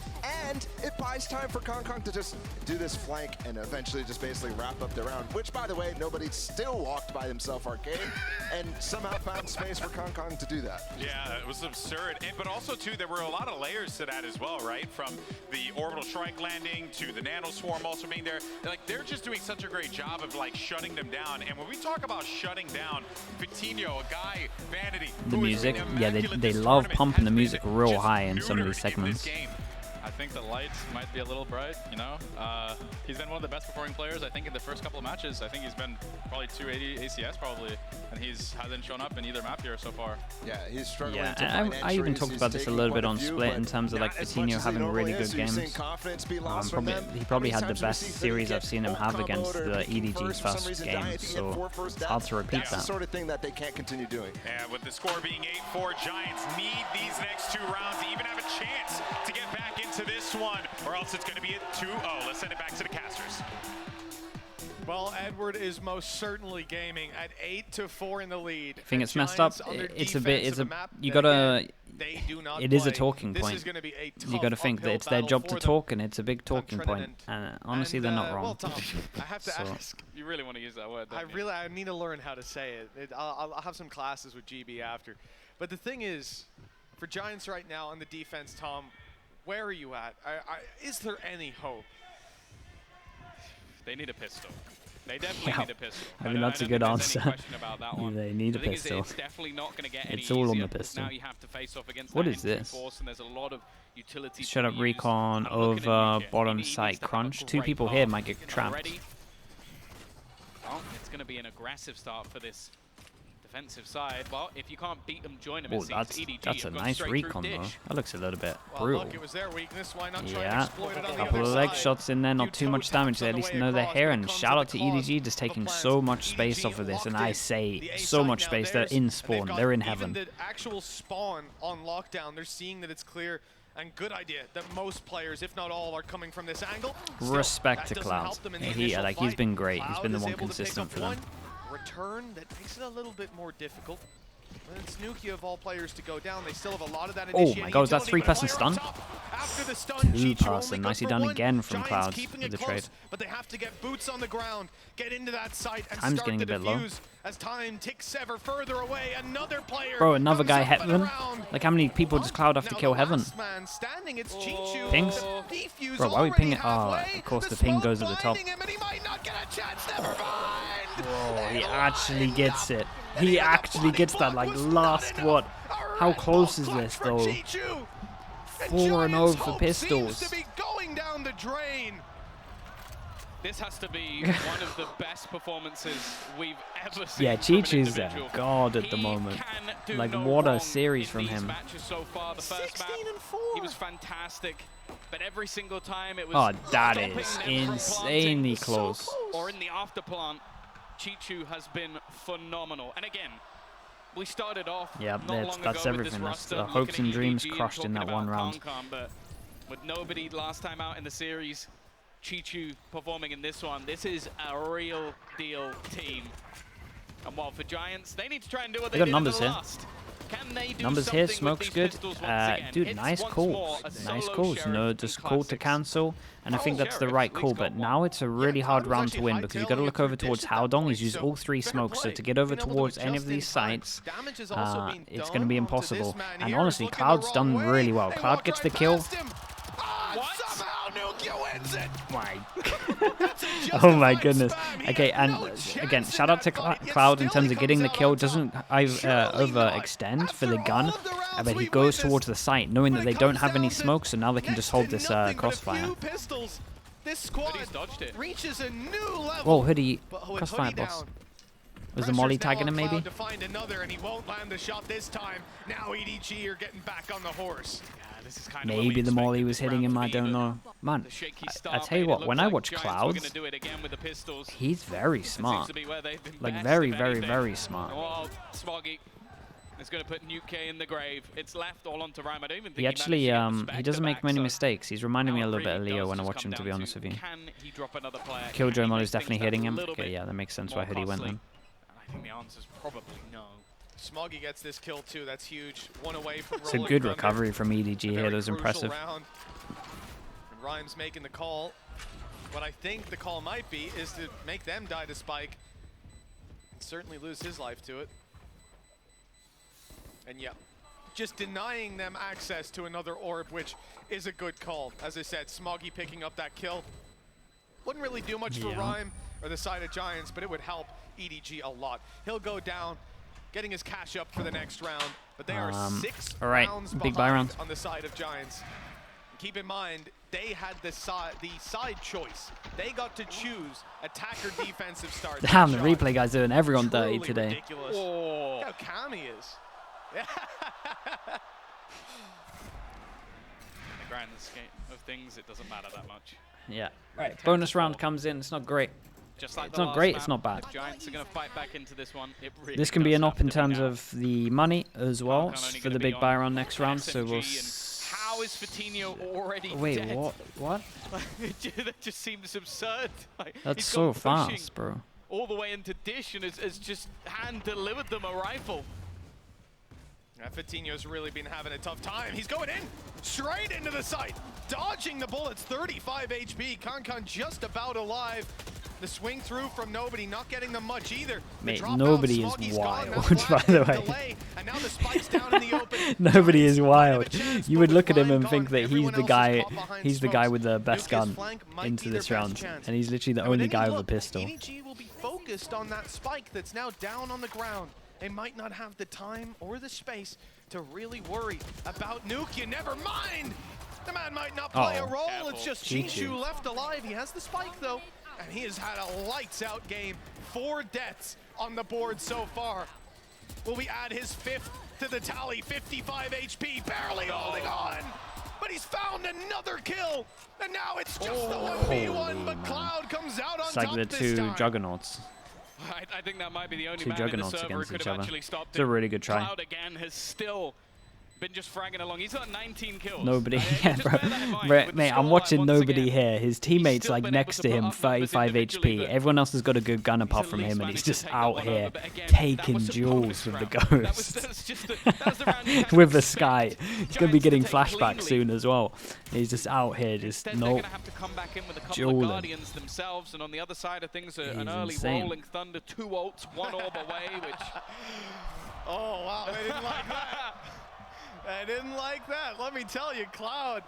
[SPEAKER 3] and it buys time for Kong Kong to just do this flank and eventually just basically wrap up the round, which, by the way, nobody still walked by himself arcade and somehow found space for Kong Kong to do that.
[SPEAKER 1] Yeah, it was absurd. But also, too, there were a lot of layers to that as well, right? From the orbital strike landing to the nano swarm also being there. They're just doing such a great job of, shutting them down. And when we talk about shutting down, Vitinho, a guy, Vanity,
[SPEAKER 2] The music, yeah, they love pumping the music real high in some of these segments.
[SPEAKER 7] I think the lights might be a little bright, you know? He's been one of the best performing players, I think, in the first couple of matches. I think he's been probably 280 ACS probably, and hasn't shown up in either map here so far.
[SPEAKER 3] Yeah, he's struggling to
[SPEAKER 2] Yeah,
[SPEAKER 3] find
[SPEAKER 2] I even
[SPEAKER 3] entries.
[SPEAKER 2] talked
[SPEAKER 3] He's
[SPEAKER 2] about this a
[SPEAKER 3] taking
[SPEAKER 2] little
[SPEAKER 3] quite
[SPEAKER 2] bit on
[SPEAKER 3] few,
[SPEAKER 2] Split
[SPEAKER 3] but
[SPEAKER 2] in terms of
[SPEAKER 3] not as much
[SPEAKER 2] Vitinho
[SPEAKER 3] as he
[SPEAKER 2] having really
[SPEAKER 3] normally
[SPEAKER 2] good
[SPEAKER 3] is. You're seeing
[SPEAKER 2] games.
[SPEAKER 3] confidence be lost from them.
[SPEAKER 2] He probably
[SPEAKER 3] How
[SPEAKER 2] had
[SPEAKER 3] many
[SPEAKER 2] the
[SPEAKER 3] times
[SPEAKER 2] best
[SPEAKER 3] do we see
[SPEAKER 2] series
[SPEAKER 3] Vitinho
[SPEAKER 2] I've seen him
[SPEAKER 3] get
[SPEAKER 2] have
[SPEAKER 3] ult
[SPEAKER 2] against
[SPEAKER 3] comboed or
[SPEAKER 2] the
[SPEAKER 3] picking
[SPEAKER 2] EDG
[SPEAKER 3] for some
[SPEAKER 2] first
[SPEAKER 3] reason
[SPEAKER 2] game,
[SPEAKER 3] Giants to get
[SPEAKER 2] so
[SPEAKER 3] 4 first
[SPEAKER 2] it's hard
[SPEAKER 3] downs.
[SPEAKER 2] to repeat
[SPEAKER 3] That's the
[SPEAKER 2] that.
[SPEAKER 3] sort of thing that they can't continue doing.
[SPEAKER 1] And with the score being 8-4, Giants need these next 2 rounds to even have a chance to get back into this one, or else it's going to be a 2-0. Let's send it back to the casters.
[SPEAKER 4] Well, Edward is most certainly gaming at 8-4 in the lead.
[SPEAKER 2] I think it's messed up. You gotta, it is a talking point. You gotta think that it's their job to talk, and it's a big talking point. And honestly, they're not wrong.
[SPEAKER 4] Well, Tom, I have to ask.
[SPEAKER 5] You really want to use that word,
[SPEAKER 4] I need to learn how to say it. I'll have some classes with GB after. But the thing is, for Giants right now on the defense, Tom, where are you at? Is there any hope?
[SPEAKER 5] They need a pistol. They definitely need a pistol.
[SPEAKER 2] I mean, that's a good answer. They need a
[SPEAKER 5] The thing
[SPEAKER 2] pistol.
[SPEAKER 5] is, it's definitely not going to get any
[SPEAKER 2] It's all on
[SPEAKER 5] easier
[SPEAKER 2] the pistol.
[SPEAKER 5] now you have to face off against
[SPEAKER 2] What
[SPEAKER 5] that
[SPEAKER 2] is
[SPEAKER 5] entry
[SPEAKER 2] this?
[SPEAKER 5] force, and there's a lot of utility to
[SPEAKER 2] Shut up
[SPEAKER 5] be used.
[SPEAKER 2] recon
[SPEAKER 5] I'm looking at
[SPEAKER 2] over
[SPEAKER 5] you, Jet.
[SPEAKER 2] bottom
[SPEAKER 5] He needs
[SPEAKER 2] site
[SPEAKER 5] to have a
[SPEAKER 2] crunch. 2
[SPEAKER 5] great
[SPEAKER 2] people
[SPEAKER 5] path
[SPEAKER 2] here might get trapped.
[SPEAKER 5] already. Well, it's going to be an aggressive start for this defensive side. Well, if you can't beat them, join them.
[SPEAKER 2] Oh, that's a nice recon though. That looks a little bit brutal.
[SPEAKER 4] Look, it was their weakness. Why not try and
[SPEAKER 2] Yeah,
[SPEAKER 4] exploit it on
[SPEAKER 2] a
[SPEAKER 4] the
[SPEAKER 2] couple
[SPEAKER 4] other
[SPEAKER 2] of leg
[SPEAKER 4] side?
[SPEAKER 2] shots in there, not too much damage. They at least know they're here. And shout out to EDG, just taking so much space off of this. And I say so much space. They're in spawn. They're in heaven.
[SPEAKER 4] Even the actual spawn on lockdown, they're seeing that it's clear. And good idea that most players, if not all, are coming from this angle. Still,
[SPEAKER 2] respect to Cloud. He's been great. He's been the one consistent for them.
[SPEAKER 4] Return that makes it a little bit more difficult. And it's Nuki of all players to go down. They still have a lot of that initiating.
[SPEAKER 2] Oh my god, is that 3-person stun?
[SPEAKER 4] After the stun,
[SPEAKER 2] 2-person. Nicely done again from Cloud with the trade.
[SPEAKER 4] But they have to get boots on the ground, get into that site, and
[SPEAKER 2] Time's
[SPEAKER 4] start
[SPEAKER 2] getting
[SPEAKER 4] to
[SPEAKER 2] a bit low.
[SPEAKER 4] defuse. As time ticks ever further away, another player.
[SPEAKER 2] Bro, another
[SPEAKER 4] comes
[SPEAKER 2] guy
[SPEAKER 4] up and
[SPEAKER 2] Heaven.
[SPEAKER 4] around.
[SPEAKER 2] Like how many people does Cloud have to kill Heaven?
[SPEAKER 4] Man standing, it's Chichu.
[SPEAKER 2] Pings?
[SPEAKER 4] Defuse
[SPEAKER 2] Bro, why are we pinging?
[SPEAKER 4] halfway.
[SPEAKER 2] Oh, of course the
[SPEAKER 4] Smoke
[SPEAKER 2] ping goes at the top.
[SPEAKER 4] blinding him, and he might not get a chance. Never mind.
[SPEAKER 2] Whoa, he actually gets it. He actually gets that, like, last what? How close is this, though? 4-0 for Pistols.
[SPEAKER 4] Seems to be going down the drain.
[SPEAKER 5] This has to be one of the best performances we've ever seen.
[SPEAKER 2] Yeah,
[SPEAKER 5] from an
[SPEAKER 2] Chichu's
[SPEAKER 5] individual.
[SPEAKER 2] God at the
[SPEAKER 5] He
[SPEAKER 2] moment.
[SPEAKER 5] can do
[SPEAKER 2] Like,
[SPEAKER 5] no
[SPEAKER 2] what a
[SPEAKER 5] wrong
[SPEAKER 2] series
[SPEAKER 5] in
[SPEAKER 2] from
[SPEAKER 5] these
[SPEAKER 2] him.
[SPEAKER 5] matches so far. The first map,
[SPEAKER 4] 16-4.
[SPEAKER 5] he was fantastic, but every single time it was
[SPEAKER 2] Oh, that
[SPEAKER 5] stopping
[SPEAKER 2] is
[SPEAKER 5] them from
[SPEAKER 2] insanely
[SPEAKER 5] planting.
[SPEAKER 2] close.
[SPEAKER 5] Or in the after plant, Chichu has been phenomenal. And again, we started off
[SPEAKER 2] Yeah,
[SPEAKER 5] not long
[SPEAKER 2] that's
[SPEAKER 5] ago with
[SPEAKER 2] everything.
[SPEAKER 5] this
[SPEAKER 2] That's
[SPEAKER 5] roster,
[SPEAKER 2] the hopes
[SPEAKER 5] looking
[SPEAKER 2] and
[SPEAKER 5] at
[SPEAKER 2] dreams
[SPEAKER 5] EDG and
[SPEAKER 2] crushed in
[SPEAKER 5] talking
[SPEAKER 2] that one
[SPEAKER 5] about
[SPEAKER 2] round.
[SPEAKER 5] Concom, but with nobody last time out in the series, Chichu performing in this one, this is a real deal team. And while for Giants, they need to try and do what they
[SPEAKER 2] got
[SPEAKER 5] did
[SPEAKER 2] numbers
[SPEAKER 5] in the
[SPEAKER 2] here.
[SPEAKER 5] last. Can they do
[SPEAKER 2] Numbers here,
[SPEAKER 5] something
[SPEAKER 2] smoke's
[SPEAKER 5] with
[SPEAKER 2] good.
[SPEAKER 5] these pistols once again?
[SPEAKER 2] Dude,
[SPEAKER 5] It's
[SPEAKER 2] nice
[SPEAKER 5] once
[SPEAKER 2] calls.
[SPEAKER 5] more a
[SPEAKER 2] Nice
[SPEAKER 5] solo
[SPEAKER 2] calls.
[SPEAKER 5] sheriff
[SPEAKER 2] No,
[SPEAKER 5] in
[SPEAKER 2] just call to
[SPEAKER 5] classics.
[SPEAKER 2] cancel. And I think that's the
[SPEAKER 5] Sheriff
[SPEAKER 2] right
[SPEAKER 5] at least
[SPEAKER 2] call.
[SPEAKER 5] got
[SPEAKER 2] But
[SPEAKER 5] one.
[SPEAKER 2] now it's a really
[SPEAKER 4] Yeah,
[SPEAKER 2] hard
[SPEAKER 4] Cloud was
[SPEAKER 2] round to
[SPEAKER 4] actually
[SPEAKER 2] win because you've got to
[SPEAKER 4] hightailing
[SPEAKER 2] look
[SPEAKER 4] it
[SPEAKER 2] over
[SPEAKER 4] through
[SPEAKER 2] towards
[SPEAKER 4] dish at that
[SPEAKER 2] Howdong.
[SPEAKER 4] point,
[SPEAKER 2] He's used
[SPEAKER 4] so
[SPEAKER 2] all 3
[SPEAKER 4] fair
[SPEAKER 2] smokes. So
[SPEAKER 4] play.
[SPEAKER 2] to get over
[SPEAKER 4] Being able to
[SPEAKER 2] towards
[SPEAKER 4] do
[SPEAKER 2] any
[SPEAKER 4] just
[SPEAKER 2] of
[SPEAKER 4] in
[SPEAKER 2] these
[SPEAKER 4] time.
[SPEAKER 2] sites,
[SPEAKER 4] Damage is also being
[SPEAKER 2] it's
[SPEAKER 4] done
[SPEAKER 2] going to be
[SPEAKER 4] onto this
[SPEAKER 2] impossible.
[SPEAKER 4] man
[SPEAKER 2] And
[SPEAKER 4] here,
[SPEAKER 2] honestly,
[SPEAKER 4] looking the
[SPEAKER 2] Cloud's
[SPEAKER 4] wrong
[SPEAKER 2] done
[SPEAKER 4] way.
[SPEAKER 2] really well.
[SPEAKER 4] They
[SPEAKER 2] Cloud
[SPEAKER 4] walk
[SPEAKER 2] gets
[SPEAKER 4] right
[SPEAKER 2] the kill.
[SPEAKER 4] past him.
[SPEAKER 5] What?
[SPEAKER 4] Somehow Nuki wins it.
[SPEAKER 2] My
[SPEAKER 4] That's a
[SPEAKER 2] Oh my
[SPEAKER 4] justified
[SPEAKER 2] goodness.
[SPEAKER 4] spam. He
[SPEAKER 2] Okay,
[SPEAKER 4] had
[SPEAKER 2] and
[SPEAKER 4] no chance
[SPEAKER 2] again,
[SPEAKER 4] in
[SPEAKER 2] shout out to
[SPEAKER 4] that fight, yet
[SPEAKER 2] Cloud in
[SPEAKER 4] still
[SPEAKER 2] terms
[SPEAKER 4] he
[SPEAKER 2] of getting the
[SPEAKER 4] comes
[SPEAKER 2] kill.
[SPEAKER 4] out on
[SPEAKER 2] Doesn't
[SPEAKER 4] top. Surely
[SPEAKER 2] overextend
[SPEAKER 4] not.
[SPEAKER 2] for the
[SPEAKER 4] After
[SPEAKER 2] gun,
[SPEAKER 4] all of the rounds
[SPEAKER 2] but he
[SPEAKER 4] we've
[SPEAKER 2] goes
[SPEAKER 4] witnessed,
[SPEAKER 2] towards the site, knowing
[SPEAKER 4] when
[SPEAKER 2] that
[SPEAKER 4] it
[SPEAKER 2] they don't
[SPEAKER 4] comes
[SPEAKER 2] have any
[SPEAKER 4] down to
[SPEAKER 2] smoke, so now they can just hold
[SPEAKER 4] next
[SPEAKER 2] this
[SPEAKER 4] to nothing but a
[SPEAKER 2] crossfire.
[SPEAKER 4] few pistols, this squad
[SPEAKER 5] Hoodie's dodged it.
[SPEAKER 4] reaches a new level.
[SPEAKER 2] Whoa, Hoodie,
[SPEAKER 4] But with
[SPEAKER 2] crossfire
[SPEAKER 4] Hoodie
[SPEAKER 2] boss.
[SPEAKER 4] down,
[SPEAKER 2] Was the Molly
[SPEAKER 4] pressure's now
[SPEAKER 2] tagging him
[SPEAKER 4] on
[SPEAKER 2] maybe?
[SPEAKER 4] Cloud to find another, and he won't land the shot this time. Now EDG are getting back on the horse.
[SPEAKER 5] Yeah, this is kind of what we
[SPEAKER 2] Maybe the Molly
[SPEAKER 5] expected
[SPEAKER 2] was
[SPEAKER 5] this
[SPEAKER 2] hitting
[SPEAKER 5] round
[SPEAKER 2] him,
[SPEAKER 5] to
[SPEAKER 2] I
[SPEAKER 5] be,
[SPEAKER 2] don't
[SPEAKER 5] but
[SPEAKER 2] know. Man,
[SPEAKER 5] the shaky
[SPEAKER 2] I
[SPEAKER 5] start
[SPEAKER 2] tell you
[SPEAKER 5] made it
[SPEAKER 2] what,
[SPEAKER 5] look
[SPEAKER 2] when I
[SPEAKER 5] like
[SPEAKER 2] watch
[SPEAKER 5] Giants were
[SPEAKER 2] Clouds,
[SPEAKER 5] gonna do it again with the pistols.
[SPEAKER 2] he's very
[SPEAKER 5] It
[SPEAKER 2] smart.
[SPEAKER 5] seems to be where they've been
[SPEAKER 2] Like
[SPEAKER 5] best,
[SPEAKER 2] very,
[SPEAKER 5] if
[SPEAKER 2] very,
[SPEAKER 5] anything.
[SPEAKER 2] very smart.
[SPEAKER 5] Well, Smoggy is going to put Nuke K in the grave. It's left all onto Rhyme. I don't even think
[SPEAKER 2] He actually,
[SPEAKER 5] managed to get
[SPEAKER 2] he
[SPEAKER 5] the
[SPEAKER 2] doesn't make
[SPEAKER 5] back,
[SPEAKER 2] many
[SPEAKER 5] so
[SPEAKER 2] mistakes. He's reminding me a
[SPEAKER 5] now
[SPEAKER 2] little
[SPEAKER 5] it
[SPEAKER 2] bit of
[SPEAKER 5] really
[SPEAKER 2] Leo
[SPEAKER 5] does
[SPEAKER 2] when I
[SPEAKER 5] just
[SPEAKER 2] watch
[SPEAKER 5] come
[SPEAKER 2] him, to be
[SPEAKER 5] down
[SPEAKER 2] honest with you.
[SPEAKER 5] Can he drop another player?
[SPEAKER 2] Killjoy
[SPEAKER 5] Can he
[SPEAKER 2] Molly's
[SPEAKER 5] make
[SPEAKER 2] definitely
[SPEAKER 5] things that
[SPEAKER 2] hitting him.
[SPEAKER 5] little
[SPEAKER 2] Okay,
[SPEAKER 5] bit
[SPEAKER 2] yeah, that makes sense
[SPEAKER 5] more
[SPEAKER 2] why Hoodie went
[SPEAKER 5] costly?
[SPEAKER 2] then.
[SPEAKER 5] And I think the answer is probably no.
[SPEAKER 4] Smoggy gets this kill too. That's huge. One away from
[SPEAKER 2] It's a
[SPEAKER 4] Rolling
[SPEAKER 2] good
[SPEAKER 4] Thunder.
[SPEAKER 2] recovery from EDG
[SPEAKER 4] A
[SPEAKER 2] here.
[SPEAKER 4] very
[SPEAKER 2] That was
[SPEAKER 4] crucial
[SPEAKER 2] impressive.
[SPEAKER 4] round. And Rhymes making the call. What I think the call might be is to make them die to Spike. And certainly lose his life to it. And yeah, just denying them access to another orb, which is a good call. As I said, Smoggy picking up that kill. Wouldn't really do much for
[SPEAKER 2] Yeah.
[SPEAKER 4] Rhyme or the side of Giants, but it would help EDG a lot. He'll go down, getting his cash up for the next round, but they are 6
[SPEAKER 2] all right,
[SPEAKER 4] rounds
[SPEAKER 2] big
[SPEAKER 4] behind
[SPEAKER 2] buy round.
[SPEAKER 4] on the side of Giants. Keep in mind, they had the side choice. They got to choose attack or defensive start.
[SPEAKER 2] Damn, the replay guy's doing everyone dirty
[SPEAKER 4] Truly
[SPEAKER 2] today.
[SPEAKER 4] ridiculous.
[SPEAKER 5] Oh.
[SPEAKER 4] Look how calm he is.
[SPEAKER 5] In the grand scheme of things, it doesn't matter that much.
[SPEAKER 2] Yeah. Right. Bonus round comes in. It's not great.
[SPEAKER 5] Just like
[SPEAKER 2] It's
[SPEAKER 5] the
[SPEAKER 2] not
[SPEAKER 5] last
[SPEAKER 2] great,
[SPEAKER 5] map,
[SPEAKER 2] it's not bad.
[SPEAKER 5] The Giants are going to fight back into this one. It really
[SPEAKER 2] This can be
[SPEAKER 5] does
[SPEAKER 2] an
[SPEAKER 5] have
[SPEAKER 2] up in
[SPEAKER 5] to be
[SPEAKER 2] terms
[SPEAKER 5] now.
[SPEAKER 2] of the money as well
[SPEAKER 5] Concon only
[SPEAKER 2] for
[SPEAKER 5] gonna
[SPEAKER 2] the
[SPEAKER 5] be
[SPEAKER 2] big buy
[SPEAKER 5] on
[SPEAKER 2] round next round. So we'll.
[SPEAKER 5] SMG, and how is Fatinho already
[SPEAKER 2] Wait,
[SPEAKER 5] dead?
[SPEAKER 2] what? What?
[SPEAKER 5] That just seems absurd. Like,
[SPEAKER 2] That's
[SPEAKER 5] he's
[SPEAKER 2] so
[SPEAKER 5] gone pushing
[SPEAKER 2] fast, bro.
[SPEAKER 5] all the way into Dish and has just hand-delivered them a rifle.
[SPEAKER 4] Fatinho's really been having a tough time. He's going in, straight into the site, dodging the bullets, 35 HP. Concon just about alive. The swing through from nobody, not getting them much either. The
[SPEAKER 2] Mate,
[SPEAKER 4] dropout,
[SPEAKER 2] nobody is
[SPEAKER 4] Smoggy's gone,
[SPEAKER 2] wild,
[SPEAKER 4] that
[SPEAKER 2] by the
[SPEAKER 4] flash
[SPEAKER 2] way.
[SPEAKER 4] delay, and now the spike's down in the open.
[SPEAKER 2] Nobody
[SPEAKER 4] Giants
[SPEAKER 2] is
[SPEAKER 4] might
[SPEAKER 2] wild.
[SPEAKER 4] have a chance,
[SPEAKER 2] You
[SPEAKER 4] but
[SPEAKER 2] would
[SPEAKER 4] with
[SPEAKER 2] look at him
[SPEAKER 4] Ryan
[SPEAKER 2] and think
[SPEAKER 4] gone,
[SPEAKER 2] that he's
[SPEAKER 4] everyone
[SPEAKER 2] the
[SPEAKER 4] else is
[SPEAKER 2] guy.
[SPEAKER 4] caught behind
[SPEAKER 2] He's the guy
[SPEAKER 4] smokes.
[SPEAKER 2] with the best
[SPEAKER 4] Nuke's
[SPEAKER 2] gun
[SPEAKER 4] flank might
[SPEAKER 2] into
[SPEAKER 4] be their
[SPEAKER 2] this
[SPEAKER 4] best
[SPEAKER 2] round,
[SPEAKER 4] chance.
[SPEAKER 2] and he's literally the
[SPEAKER 4] And with
[SPEAKER 2] only
[SPEAKER 4] any
[SPEAKER 2] guy with a
[SPEAKER 4] luck,
[SPEAKER 2] pistol.
[SPEAKER 4] EDG will be focused on that spike that's now down on the ground. They might not have the time or the space to really worry about Nuke. Never mind! The man might not play a role.
[SPEAKER 5] Careful.
[SPEAKER 4] It's just
[SPEAKER 2] Chichu.
[SPEAKER 4] Chichu left alive. He has the spike though, and he has had a lights out game. 4 deaths on the board so far. Will we add his 5th to the tally? 55 HP, barely holding on. But he's found another kill. And now it's just the 1v1, but Cloud comes out on
[SPEAKER 2] it's like
[SPEAKER 4] top
[SPEAKER 2] the
[SPEAKER 4] this time.
[SPEAKER 2] two juggernauts.
[SPEAKER 5] I think that might be the only
[SPEAKER 2] Two
[SPEAKER 5] man in the
[SPEAKER 2] juggernauts
[SPEAKER 5] server who
[SPEAKER 2] against
[SPEAKER 5] could
[SPEAKER 2] each
[SPEAKER 5] have
[SPEAKER 2] other.
[SPEAKER 5] actually stopped
[SPEAKER 2] It's a
[SPEAKER 5] him.
[SPEAKER 2] really good try.
[SPEAKER 5] Cloud again has still been just fragging along. He's got 19 kills.
[SPEAKER 2] Nobody,
[SPEAKER 5] Just
[SPEAKER 2] bro.
[SPEAKER 5] bear that in mind.
[SPEAKER 2] Mate,
[SPEAKER 5] With the
[SPEAKER 2] I'm
[SPEAKER 5] scoreline
[SPEAKER 2] watching
[SPEAKER 5] once
[SPEAKER 2] nobody
[SPEAKER 5] again,
[SPEAKER 2] here. His teammates
[SPEAKER 5] still
[SPEAKER 2] like
[SPEAKER 5] been
[SPEAKER 2] next to
[SPEAKER 5] able to
[SPEAKER 2] him,
[SPEAKER 5] put up numbers
[SPEAKER 2] 35
[SPEAKER 5] individually,
[SPEAKER 2] HP.
[SPEAKER 5] but
[SPEAKER 2] Everyone else has got a good gun apart
[SPEAKER 5] at
[SPEAKER 2] from
[SPEAKER 5] least
[SPEAKER 2] him, and he's
[SPEAKER 5] managed to
[SPEAKER 2] just
[SPEAKER 5] take that
[SPEAKER 2] out
[SPEAKER 5] one
[SPEAKER 2] here
[SPEAKER 5] over. But again, that
[SPEAKER 2] taking
[SPEAKER 5] was a
[SPEAKER 2] duels
[SPEAKER 5] bonus
[SPEAKER 2] with the
[SPEAKER 5] round.
[SPEAKER 2] ghost.
[SPEAKER 5] That was the round you had to
[SPEAKER 2] With the
[SPEAKER 5] expect
[SPEAKER 2] Sky. He's going to be
[SPEAKER 5] Giants
[SPEAKER 2] getting
[SPEAKER 5] take
[SPEAKER 2] flashback
[SPEAKER 5] cleanly.
[SPEAKER 2] soon as well. He's just out here, just
[SPEAKER 5] Instead, they're
[SPEAKER 2] no.
[SPEAKER 5] going to have to come back in with a couple
[SPEAKER 2] Dueling.
[SPEAKER 5] of Guardians themselves, and on the other side of things, an early
[SPEAKER 2] insane.
[SPEAKER 5] Rolling Thunder, 2 ults, 1 orb away, which...
[SPEAKER 4] Oh, wow, they didn't like that. They didn't like that. Let me tell you, Cloud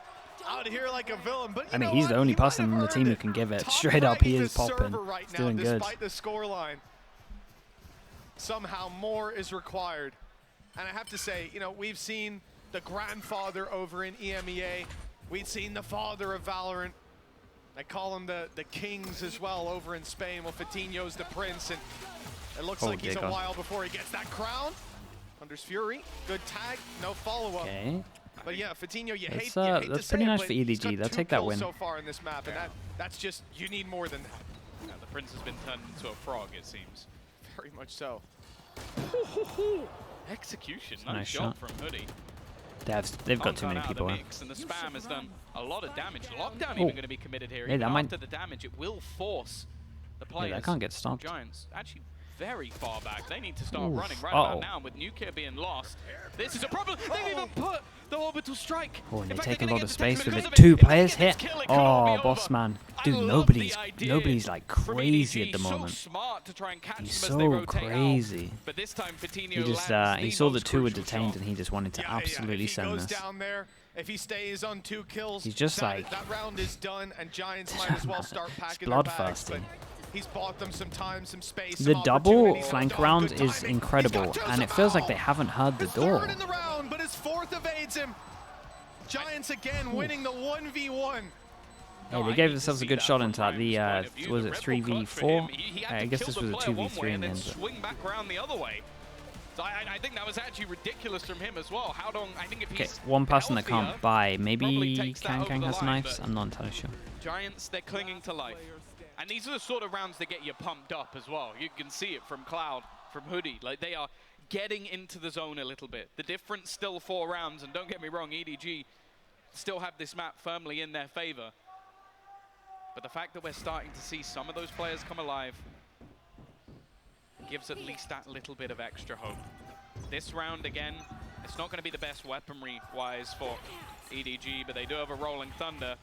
[SPEAKER 4] out here like a villain. But
[SPEAKER 2] I mean, he's the only person in the team who can give it. Straight up, he is popping. He's doing good.
[SPEAKER 4] Despite the scoreline, somehow more is required. And I have to say, you know, we've seen the grandfather over in EMEA. We've seen the father of Valorant. I call him the kings as well over in Spain. Well, Fatinho's the prince, and it looks like he's a while before he gets that crown. Thunder's Fury, good tag, no follow-up.
[SPEAKER 2] Okay.
[SPEAKER 4] But yeah, Fatinho, you hate
[SPEAKER 2] That's pretty nice for EDG. They'll take that win.
[SPEAKER 4] So far in this map, and that's just, you need more than that.
[SPEAKER 5] Yeah, the prince has been turned into a frog, it seems.
[SPEAKER 4] Very much so.
[SPEAKER 5] Execution,
[SPEAKER 2] Nice
[SPEAKER 5] nice job
[SPEAKER 2] shot.
[SPEAKER 5] from Hoodie.
[SPEAKER 2] They've got too many
[SPEAKER 5] out of
[SPEAKER 2] people
[SPEAKER 5] the
[SPEAKER 2] in.
[SPEAKER 5] mix, and the spam has done a lot of damage. Lockdown even going to be committed here.
[SPEAKER 2] Yeah,
[SPEAKER 5] Even
[SPEAKER 2] that might-
[SPEAKER 5] after the damage, it will force the players.
[SPEAKER 2] Yeah, that can't get stopped.
[SPEAKER 5] Giants actually very far back. They need to start
[SPEAKER 2] Oof.
[SPEAKER 5] running right about now. With nuclear being lost, this is a problem. They've even put the orbital strike.
[SPEAKER 2] Oh, and they
[SPEAKER 5] In fact,
[SPEAKER 2] take a
[SPEAKER 5] they're gonna
[SPEAKER 2] lot
[SPEAKER 5] get
[SPEAKER 2] of
[SPEAKER 5] the
[SPEAKER 2] space
[SPEAKER 5] protection
[SPEAKER 2] with it.
[SPEAKER 5] because of
[SPEAKER 2] 2
[SPEAKER 5] If they
[SPEAKER 2] players
[SPEAKER 5] get this
[SPEAKER 2] hit.
[SPEAKER 5] kill, it could all
[SPEAKER 2] Oh,
[SPEAKER 5] be
[SPEAKER 2] boss
[SPEAKER 5] over.
[SPEAKER 2] man.
[SPEAKER 5] I
[SPEAKER 2] Dude,
[SPEAKER 5] love
[SPEAKER 2] nobody's
[SPEAKER 5] the idea
[SPEAKER 2] like
[SPEAKER 5] from
[SPEAKER 2] crazy
[SPEAKER 5] EDG.
[SPEAKER 2] at the moment.
[SPEAKER 5] So smart to try and catch
[SPEAKER 2] He's
[SPEAKER 5] them as they
[SPEAKER 2] so
[SPEAKER 5] rotate
[SPEAKER 2] crazy.
[SPEAKER 5] out. But this time, Fatinho
[SPEAKER 2] He just
[SPEAKER 5] lands
[SPEAKER 2] he
[SPEAKER 5] the
[SPEAKER 2] saw the
[SPEAKER 5] most
[SPEAKER 2] 2 were
[SPEAKER 5] crucial
[SPEAKER 2] detained,
[SPEAKER 5] shot.
[SPEAKER 2] and he just wanted to absolutely
[SPEAKER 4] if he
[SPEAKER 2] send
[SPEAKER 4] goes
[SPEAKER 2] this.
[SPEAKER 4] down there, if he stays on 2 kills,
[SPEAKER 2] He's just
[SPEAKER 4] that,
[SPEAKER 2] like-
[SPEAKER 4] that round is done, and Giants might as well start packing
[SPEAKER 2] blood
[SPEAKER 4] their bags. But
[SPEAKER 2] fasting.
[SPEAKER 4] he's bought them some time, some space,
[SPEAKER 2] The
[SPEAKER 4] some
[SPEAKER 2] double
[SPEAKER 4] opportunities.
[SPEAKER 2] flank
[SPEAKER 4] Oh,
[SPEAKER 2] round
[SPEAKER 4] good
[SPEAKER 2] is
[SPEAKER 4] timing.
[SPEAKER 2] incredible,
[SPEAKER 4] He's got
[SPEAKER 2] and it feels like they
[SPEAKER 4] Joseph
[SPEAKER 2] haven't heard the
[SPEAKER 4] His
[SPEAKER 2] door.
[SPEAKER 4] 3rd in the round, but his 4th evades him. Giants again winning the 1v1.
[SPEAKER 2] Hey, they gave themselves a good shot into that. The was it 3v4? I guess this was a 2v3 in the end.
[SPEAKER 5] Swing back around the other way. So I think that was actually ridiculous from him as well. How long? I think if
[SPEAKER 2] Okay,
[SPEAKER 5] he's
[SPEAKER 2] one person that
[SPEAKER 5] healthier,
[SPEAKER 2] can't buy.
[SPEAKER 5] probably
[SPEAKER 2] Maybe
[SPEAKER 5] takes that
[SPEAKER 2] Kang
[SPEAKER 5] over
[SPEAKER 2] Kang
[SPEAKER 5] the
[SPEAKER 2] has
[SPEAKER 5] line,
[SPEAKER 2] knives.
[SPEAKER 5] but
[SPEAKER 2] I'm not entirely sure.
[SPEAKER 5] Giants, they're clinging to life. And these are the sort of rounds that get you pumped up as well. You can see it from Cloud, from Hoodie. Like, they are getting into the zone a little bit. The difference still 4 rounds, and don't get me wrong, EDG still have this map firmly in their favor. But the fact that we're starting to see some of those players come alive gives at least that little bit of extra hope. This round, again, it's not going to be the best weaponry-wise for EDG, but they do have a Rolling Thunder.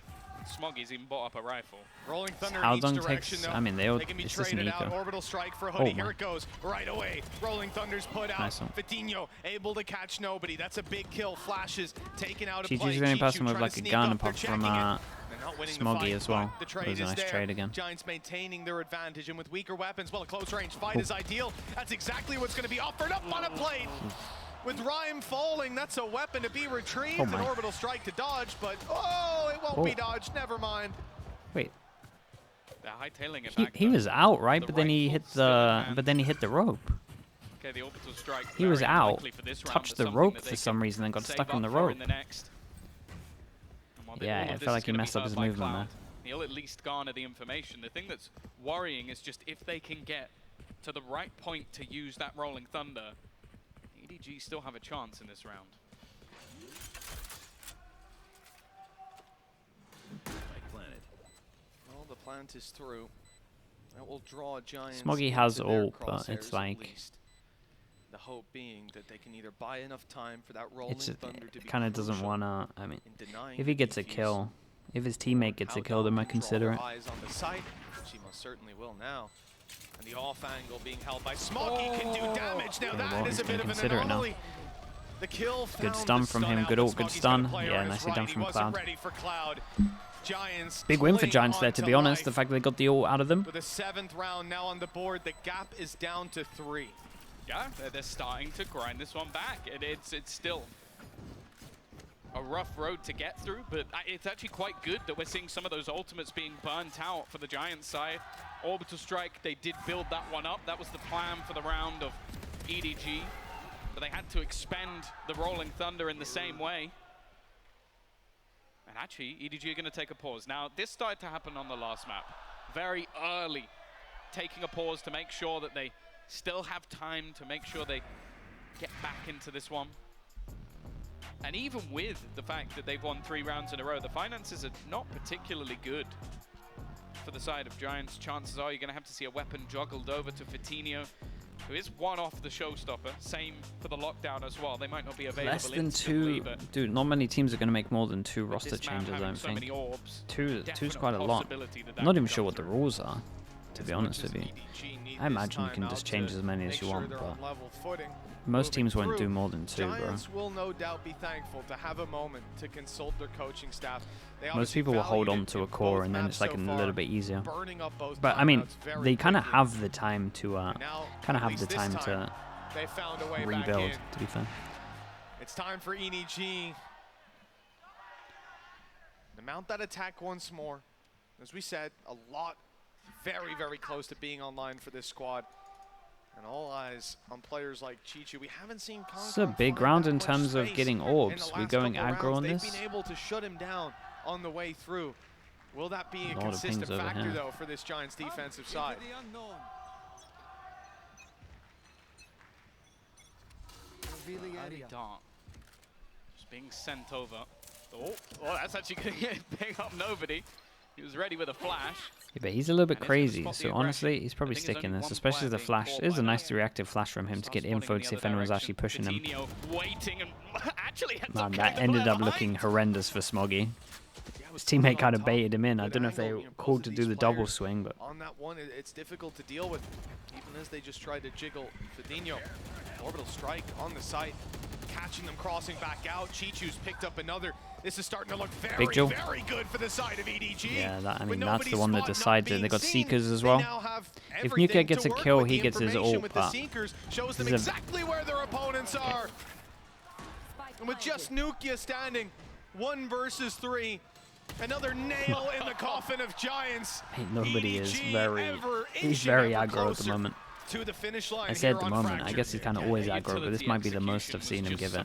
[SPEAKER 5] Smoggy's even bought up a rifle.
[SPEAKER 4] Rolling Thunder
[SPEAKER 2] How
[SPEAKER 4] in each
[SPEAKER 2] long
[SPEAKER 4] direction,
[SPEAKER 2] takes?
[SPEAKER 4] though.
[SPEAKER 2] I mean,
[SPEAKER 4] They can be
[SPEAKER 2] it's just an
[SPEAKER 4] traded out.
[SPEAKER 2] eco.
[SPEAKER 4] Orbital strike for Hoodie.
[SPEAKER 2] Oh,
[SPEAKER 4] Here
[SPEAKER 2] my.
[SPEAKER 4] it goes right away. Rolling Thunder's put out.
[SPEAKER 2] Nice one.
[SPEAKER 4] Fatinho able to catch nobody. That's a big kill. Flashes taken out of
[SPEAKER 2] Chichi's
[SPEAKER 4] play.
[SPEAKER 2] the only
[SPEAKER 4] Chichu
[SPEAKER 2] person with
[SPEAKER 4] trying
[SPEAKER 2] like
[SPEAKER 4] to
[SPEAKER 2] a
[SPEAKER 4] sneak
[SPEAKER 2] gun
[SPEAKER 4] up. They're
[SPEAKER 2] apart from
[SPEAKER 4] checking it. They're not winning the
[SPEAKER 2] Smoggy
[SPEAKER 4] fight,
[SPEAKER 2] as well.
[SPEAKER 4] but the
[SPEAKER 2] It
[SPEAKER 4] trade
[SPEAKER 2] was a
[SPEAKER 4] is
[SPEAKER 2] nice
[SPEAKER 4] there.
[SPEAKER 2] trade again.
[SPEAKER 4] Giants maintaining their advantage, and with weaker weapons, well, a close range fight is ideal. That's exactly what's going to be offered up on a plate. With Rhyme falling, that's a weapon to be retrieved.
[SPEAKER 2] Oh
[SPEAKER 4] An
[SPEAKER 2] my.
[SPEAKER 4] orbital strike to dodge, but oh, it won't be dodged. Never mind.
[SPEAKER 2] Wait,
[SPEAKER 5] They're hightailing it
[SPEAKER 2] he
[SPEAKER 5] back.
[SPEAKER 2] he
[SPEAKER 5] though.
[SPEAKER 2] was out, right?
[SPEAKER 5] The
[SPEAKER 2] But then he
[SPEAKER 5] rifle
[SPEAKER 2] hit
[SPEAKER 5] still in
[SPEAKER 2] the
[SPEAKER 5] hand.
[SPEAKER 2] but then he hit the rope.
[SPEAKER 5] Okay, the orbital strike.
[SPEAKER 2] He was
[SPEAKER 5] very
[SPEAKER 2] out,
[SPEAKER 5] unlikely for this round,
[SPEAKER 2] touched
[SPEAKER 5] but
[SPEAKER 2] the
[SPEAKER 5] something
[SPEAKER 2] rope
[SPEAKER 5] that
[SPEAKER 2] for
[SPEAKER 5] they
[SPEAKER 2] some
[SPEAKER 5] can
[SPEAKER 2] reason, and got
[SPEAKER 5] save
[SPEAKER 2] stuck on
[SPEAKER 5] up
[SPEAKER 2] the
[SPEAKER 5] for
[SPEAKER 2] rope.
[SPEAKER 5] in the next. And while
[SPEAKER 2] Yeah,
[SPEAKER 5] all of
[SPEAKER 2] it
[SPEAKER 5] this
[SPEAKER 2] felt like
[SPEAKER 5] is
[SPEAKER 2] he
[SPEAKER 5] gonna be
[SPEAKER 2] messed up
[SPEAKER 5] heard
[SPEAKER 2] his
[SPEAKER 5] by
[SPEAKER 2] movement
[SPEAKER 5] Cloud,
[SPEAKER 2] there.
[SPEAKER 5] He'll at least garner the information. The thing that's worrying is just if they can get to the right point to use that Rolling Thunder, EDG still have a chance in this round.
[SPEAKER 4] Well, the plant is through. That will draw Giants.
[SPEAKER 2] Smoggy has
[SPEAKER 4] into their
[SPEAKER 2] ult, but
[SPEAKER 4] crosshairs
[SPEAKER 2] it's
[SPEAKER 4] at
[SPEAKER 2] like
[SPEAKER 4] least. The hope being that they can either buy enough time for that Rolling
[SPEAKER 2] It's
[SPEAKER 4] Thunder to be
[SPEAKER 2] kind of doesn't
[SPEAKER 4] crucial
[SPEAKER 2] wanna. I mean,
[SPEAKER 4] in denying
[SPEAKER 2] if he
[SPEAKER 4] the
[SPEAKER 2] gets a
[SPEAKER 4] defuse.
[SPEAKER 2] kill, if his teammate gets a kill, they might consider it.
[SPEAKER 4] Eyes on the site. She most certainly will now. And the off angle being held by Smoggy can do damage. Now
[SPEAKER 2] Yeah,
[SPEAKER 4] that
[SPEAKER 2] well,
[SPEAKER 4] is
[SPEAKER 2] he's
[SPEAKER 4] a bit
[SPEAKER 2] gonna
[SPEAKER 4] of an
[SPEAKER 2] consider it now.
[SPEAKER 4] anomaly. The kill
[SPEAKER 2] Good
[SPEAKER 4] found
[SPEAKER 2] stun
[SPEAKER 4] the
[SPEAKER 2] from him,
[SPEAKER 4] out,
[SPEAKER 2] good
[SPEAKER 4] but
[SPEAKER 2] ult, good
[SPEAKER 4] Smoggy's
[SPEAKER 2] stun.
[SPEAKER 4] gonna play
[SPEAKER 2] Yeah,
[SPEAKER 4] on his
[SPEAKER 2] nicely
[SPEAKER 4] right.
[SPEAKER 2] done
[SPEAKER 4] He
[SPEAKER 2] from
[SPEAKER 4] wasn't
[SPEAKER 2] Cloud.
[SPEAKER 4] ready for Cloud. Giants
[SPEAKER 2] Big win for
[SPEAKER 4] cling
[SPEAKER 2] Giants there,
[SPEAKER 4] on
[SPEAKER 2] to be honest.
[SPEAKER 4] life.
[SPEAKER 2] The fact that they got the ult out of them.
[SPEAKER 4] With a 7th round now on the board, the gap is down to 3.
[SPEAKER 5] Yeah, they're starting to grind this one back. It's still a rough road to get through, but it's actually quite good that we're seeing some of those ultimates being burnt out for the Giants side. Orbital Strike, they did build that one up. That was the plan for the round of EDG. but they had to expend the Rolling Thunder in the same way. And actually, EDG are going to take a pause. Now, this started to happen on the last map. Very early, taking a pause to make sure that they still have time to make sure they get back into this one. And even with the fact that they've won 3 rounds in a row, the finances are not particularly good for the side of Giants. Chances are you're going to have to see a weapon juggled over to Fitinho, who is one off the showstopper. Same for the lockdown as well. They might not be available
[SPEAKER 2] Less than
[SPEAKER 5] instantly,
[SPEAKER 2] 2. Dude, not many teams are going to make more than 2 roster changes, I don't think. Two's quite a lot. I'm not even sure what the rules are, to be honest with you. I imagine you can just change as many as you want, but most teams won't do more than 2, bro.
[SPEAKER 4] Giants will no doubt be thankful to have a moment to consult their coaching staff.
[SPEAKER 2] Most people will hold on to a core and then it's like a little bit easier. But I mean, they kind of have the time to rebuild, to be fair.
[SPEAKER 4] It's time for EDG to mount that attack once more. As we said, a lot very, very close to being online for this squad. And all eyes on players like Chichu. We haven't seen Kong.
[SPEAKER 2] It's a big round in terms of getting orbs. We're going aggro on this.
[SPEAKER 4] They've been able to shut him down on the way through. Will that be a consistent factor, though, for this Giants defensive side?
[SPEAKER 5] Just being sent over. Oh, that's actually going to pick up nobody. He was ready with a flash.
[SPEAKER 2] Yeah, but he's a little bit crazy, so honestly, he's probably sticking this, especially the flash. It is a nice reactive flash from him to get info to see if anyone's actually pushing him. Man, that ended up looking horrendous for Smoggy. His teammate kind of baited him in. I don't know if they were called to do the double swing, but
[SPEAKER 4] on that one, it's difficult to deal with, even as they just tried to jiggle Fitinho. Orbital strike on the site, catching them crossing back out. Chichu's picked up another. This is starting to look very, very good for the side of EDG.
[SPEAKER 2] Yeah, I mean, that's the one that decided. They got Seekers as well. If Nuka gets a kill, he gets his ult, but
[SPEAKER 4] Seekers shows them exactly where their opponents are. And with just Nuka standing, 1 versus 3, another nail in the coffin of Giants.
[SPEAKER 2] Nobody is he's very aggro at the moment.
[SPEAKER 4] To the finish line.
[SPEAKER 2] I say at the moment, I guess he's kind of always aggro, but this might be the most I've seen him give it.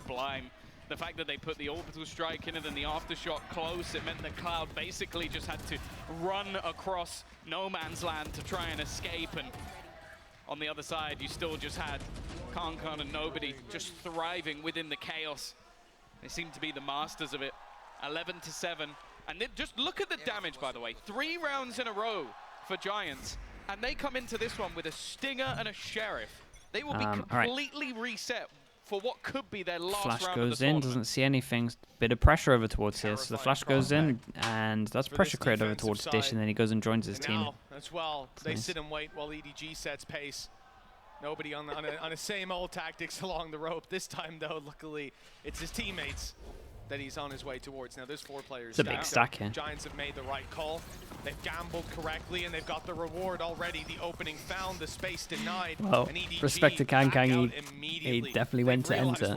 [SPEAKER 5] The fact that they put the orbital strike in and then the aftershock close, it meant that Cloud basically just had to run across no man's land to try and escape. And on the other side, you still just had Kankan and nobody just thriving within the chaos. They seem to be the masters of it. 11-7. And just look at the damage, by the way. 3 rounds in a row for Giants. And they come into this one with a Stinger and a Sheriff. They will be completely reset for what could be their last
[SPEAKER 2] flash
[SPEAKER 5] round
[SPEAKER 2] goes
[SPEAKER 5] of the
[SPEAKER 2] in,
[SPEAKER 5] tournament.
[SPEAKER 2] doesn't see anything. Bit of pressure over towards here. So the flash goes in, and that's pressure created over towards Dish, and then he goes and joins his team.
[SPEAKER 4] As well, they sit and wait while EDG sets pace. Nobody on the same old tactics along the rope. This time, though, luckily, it's his teammates that he's on his way towards. Now, there's 4 players.
[SPEAKER 2] It's a big stack here.
[SPEAKER 4] Giants have made the right call. They've gambled correctly, and they've got the reward already. The opening found, the space denied.
[SPEAKER 2] Well, respect to Kang, he definitely went to enter.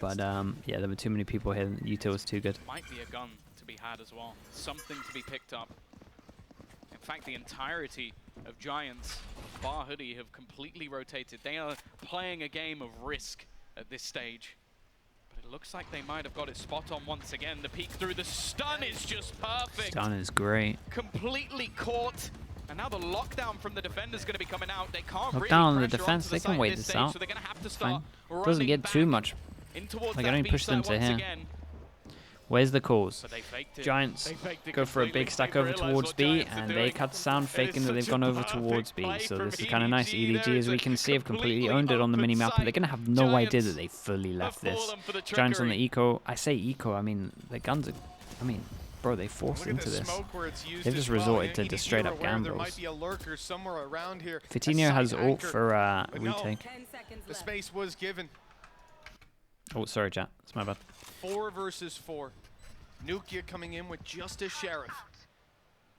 [SPEAKER 2] But yeah, there were too many people here. Yuta was too good.
[SPEAKER 5] Might be a gun to be had as well. Something to be picked up. In fact, the entirety of Giants, bar Hoodie, have completely rotated. They are playing a game of risk at this stage. It looks like they might have got it spot on once again. The peek through, the stun is just perfect.
[SPEAKER 2] Stun is great.
[SPEAKER 5] Completely caught. And now the lockdown from the defender's going to be coming out. They can't really
[SPEAKER 2] on the defense. They can wait this out.
[SPEAKER 5] So they're going to have to start
[SPEAKER 2] doesn't get too much. Like, I don't push them to here. Where's the calls? Giants go for a big stack over towards B, and they cut sound, faking that they've gone over towards B. So this is kind of nice. EDG, as we can see, have completely owned it on the minimap, but they're going to have no idea that they fully left this. Giants on the eco. I say eco, I mean, the guns are... I mean, bro, they forced into this. They've just resorted to just straight up gambles. Fitinho has ult for retake.
[SPEAKER 4] The space was given.
[SPEAKER 2] Oh, sorry, chat. It's my bad.
[SPEAKER 4] 4 versus 4. Nuka coming in with just a Sheriff.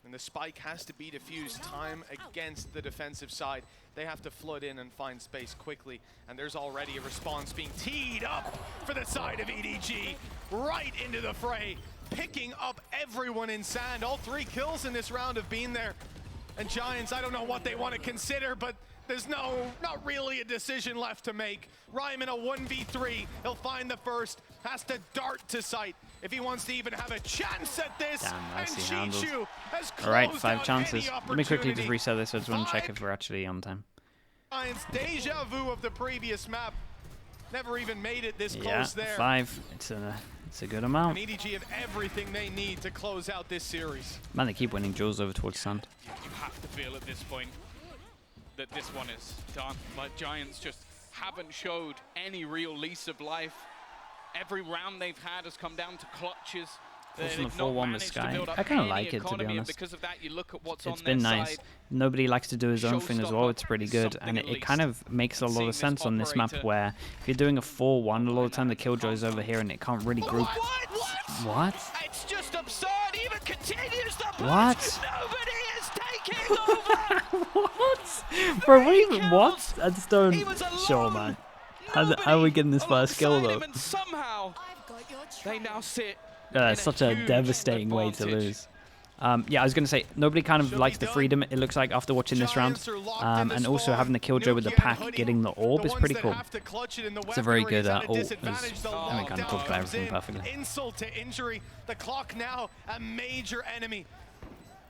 [SPEAKER 4] And the spike has to be defused time against the defensive side. They have to flood in and find space quickly. And there's already a response being teed up for the side of EDG. Right into the fray. Picking up everyone in sand. All 3 kills in this round have been there. And Giants, I don't know what they want to consider, but there's not really a decision left to make. Ryman a 1v3, he'll find the first, has to dart to sight if he wants to even have a chance at this.
[SPEAKER 2] Damn,
[SPEAKER 4] and
[SPEAKER 2] nicely handled.
[SPEAKER 4] Chichu has closed
[SPEAKER 2] Alright, 5
[SPEAKER 4] out
[SPEAKER 2] chances.
[SPEAKER 4] any
[SPEAKER 2] Let me quickly just
[SPEAKER 4] opportunity.
[SPEAKER 2] reset this. I just want to check if we're actually on time.
[SPEAKER 4] Giants, deja vu of the previous map. Never even made it this
[SPEAKER 2] Yeah,
[SPEAKER 4] close there.
[SPEAKER 2] 5. It's a good amount.
[SPEAKER 4] And EDG have everything they need to close out this series.
[SPEAKER 2] Man, they keep winning duels over towards Sand.
[SPEAKER 5] You have to feel at this point that this one is done. Like, Giants just haven't showed any real lease of life. Every round they've had has come down to clutches.
[SPEAKER 2] Forcing the 4-1 with Sky. I kind of like it, to be honest.
[SPEAKER 5] Because of that, you look at what's
[SPEAKER 2] It's
[SPEAKER 5] on
[SPEAKER 2] been
[SPEAKER 5] their
[SPEAKER 2] nice.
[SPEAKER 5] side.
[SPEAKER 2] Nobody likes to do his own thing as well. It's pretty good.
[SPEAKER 5] Something
[SPEAKER 2] And
[SPEAKER 5] at
[SPEAKER 2] it kind of makes a lot
[SPEAKER 5] Seeing
[SPEAKER 2] of
[SPEAKER 5] this
[SPEAKER 2] sense on this map
[SPEAKER 5] operator-
[SPEAKER 2] where if you're doing a 4-1, a lot of the time the Killjoy's over here and it can't really group. What?
[SPEAKER 4] It's just absurd. Even continues the push.
[SPEAKER 2] What?
[SPEAKER 4] Nobody is taking over.
[SPEAKER 2] What? Bro, what even? What?
[SPEAKER 4] kills.
[SPEAKER 2] I just don't.
[SPEAKER 4] He was alone.
[SPEAKER 2] Sure, man. How are we getting this first kill,
[SPEAKER 4] alongside
[SPEAKER 2] though?
[SPEAKER 4] him, and somehow they now sit.
[SPEAKER 2] It's such a
[SPEAKER 4] huge
[SPEAKER 2] devastating way to
[SPEAKER 4] advantage.
[SPEAKER 2] lose. Yeah, I was going to say, nobody kind of likes the freedom, it looks like, after watching this round.
[SPEAKER 4] Giants are locked in
[SPEAKER 2] And
[SPEAKER 4] this
[SPEAKER 2] also
[SPEAKER 4] farm.
[SPEAKER 2] having the Killjoy with the
[SPEAKER 4] Nuki and
[SPEAKER 2] pack
[SPEAKER 4] Hoodie,
[SPEAKER 2] getting the orb
[SPEAKER 4] the
[SPEAKER 2] is
[SPEAKER 4] ones
[SPEAKER 2] pretty
[SPEAKER 4] that
[SPEAKER 2] cool.
[SPEAKER 4] have to clutch it in the
[SPEAKER 2] It's a very
[SPEAKER 4] weaponry
[SPEAKER 2] good
[SPEAKER 4] is at a
[SPEAKER 2] ult.
[SPEAKER 4] disadvantage. The
[SPEAKER 2] I mean, kind of talked about
[SPEAKER 4] lockdown
[SPEAKER 2] everything
[SPEAKER 4] comes in.
[SPEAKER 2] perfectly.
[SPEAKER 4] Insult to injury. The clock now a major enemy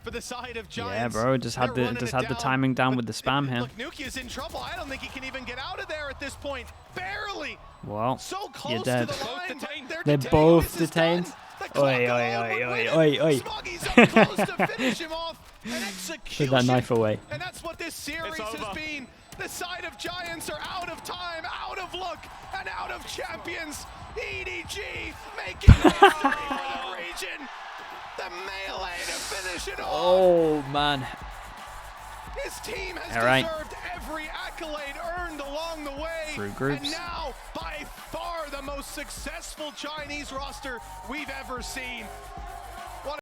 [SPEAKER 4] for the side of Giants.
[SPEAKER 2] Yeah, bro, just had
[SPEAKER 4] They're
[SPEAKER 2] the
[SPEAKER 4] running it
[SPEAKER 2] timing down
[SPEAKER 4] but
[SPEAKER 2] with the spam here.
[SPEAKER 4] Look, Nuki is in trouble. I don't think he can even get out of there at this point. Barely.
[SPEAKER 2] Well,
[SPEAKER 4] So close
[SPEAKER 2] you're dead.
[SPEAKER 4] to the line.
[SPEAKER 2] They're
[SPEAKER 4] detained.
[SPEAKER 2] both
[SPEAKER 4] This is
[SPEAKER 2] detained.
[SPEAKER 4] done. The clock
[SPEAKER 2] Oi, oi,
[SPEAKER 4] alone
[SPEAKER 2] oi,
[SPEAKER 4] would
[SPEAKER 2] oi,
[SPEAKER 4] win it.
[SPEAKER 2] oi, oi.
[SPEAKER 4] Smoggy's up close to finish him off. An execution.
[SPEAKER 2] Put that knife away.
[SPEAKER 4] And that's what this series has been. The side of Giants are out of time, out of luck, and out of champions. EDG making history for the region. The melee to finish it off.
[SPEAKER 2] Oh, man.
[SPEAKER 4] His team has
[SPEAKER 2] All right.
[SPEAKER 4] deserved every accolade earned along the way.
[SPEAKER 2] Through groups.
[SPEAKER 4] And now, by far the most successful Chinese roster we've ever seen.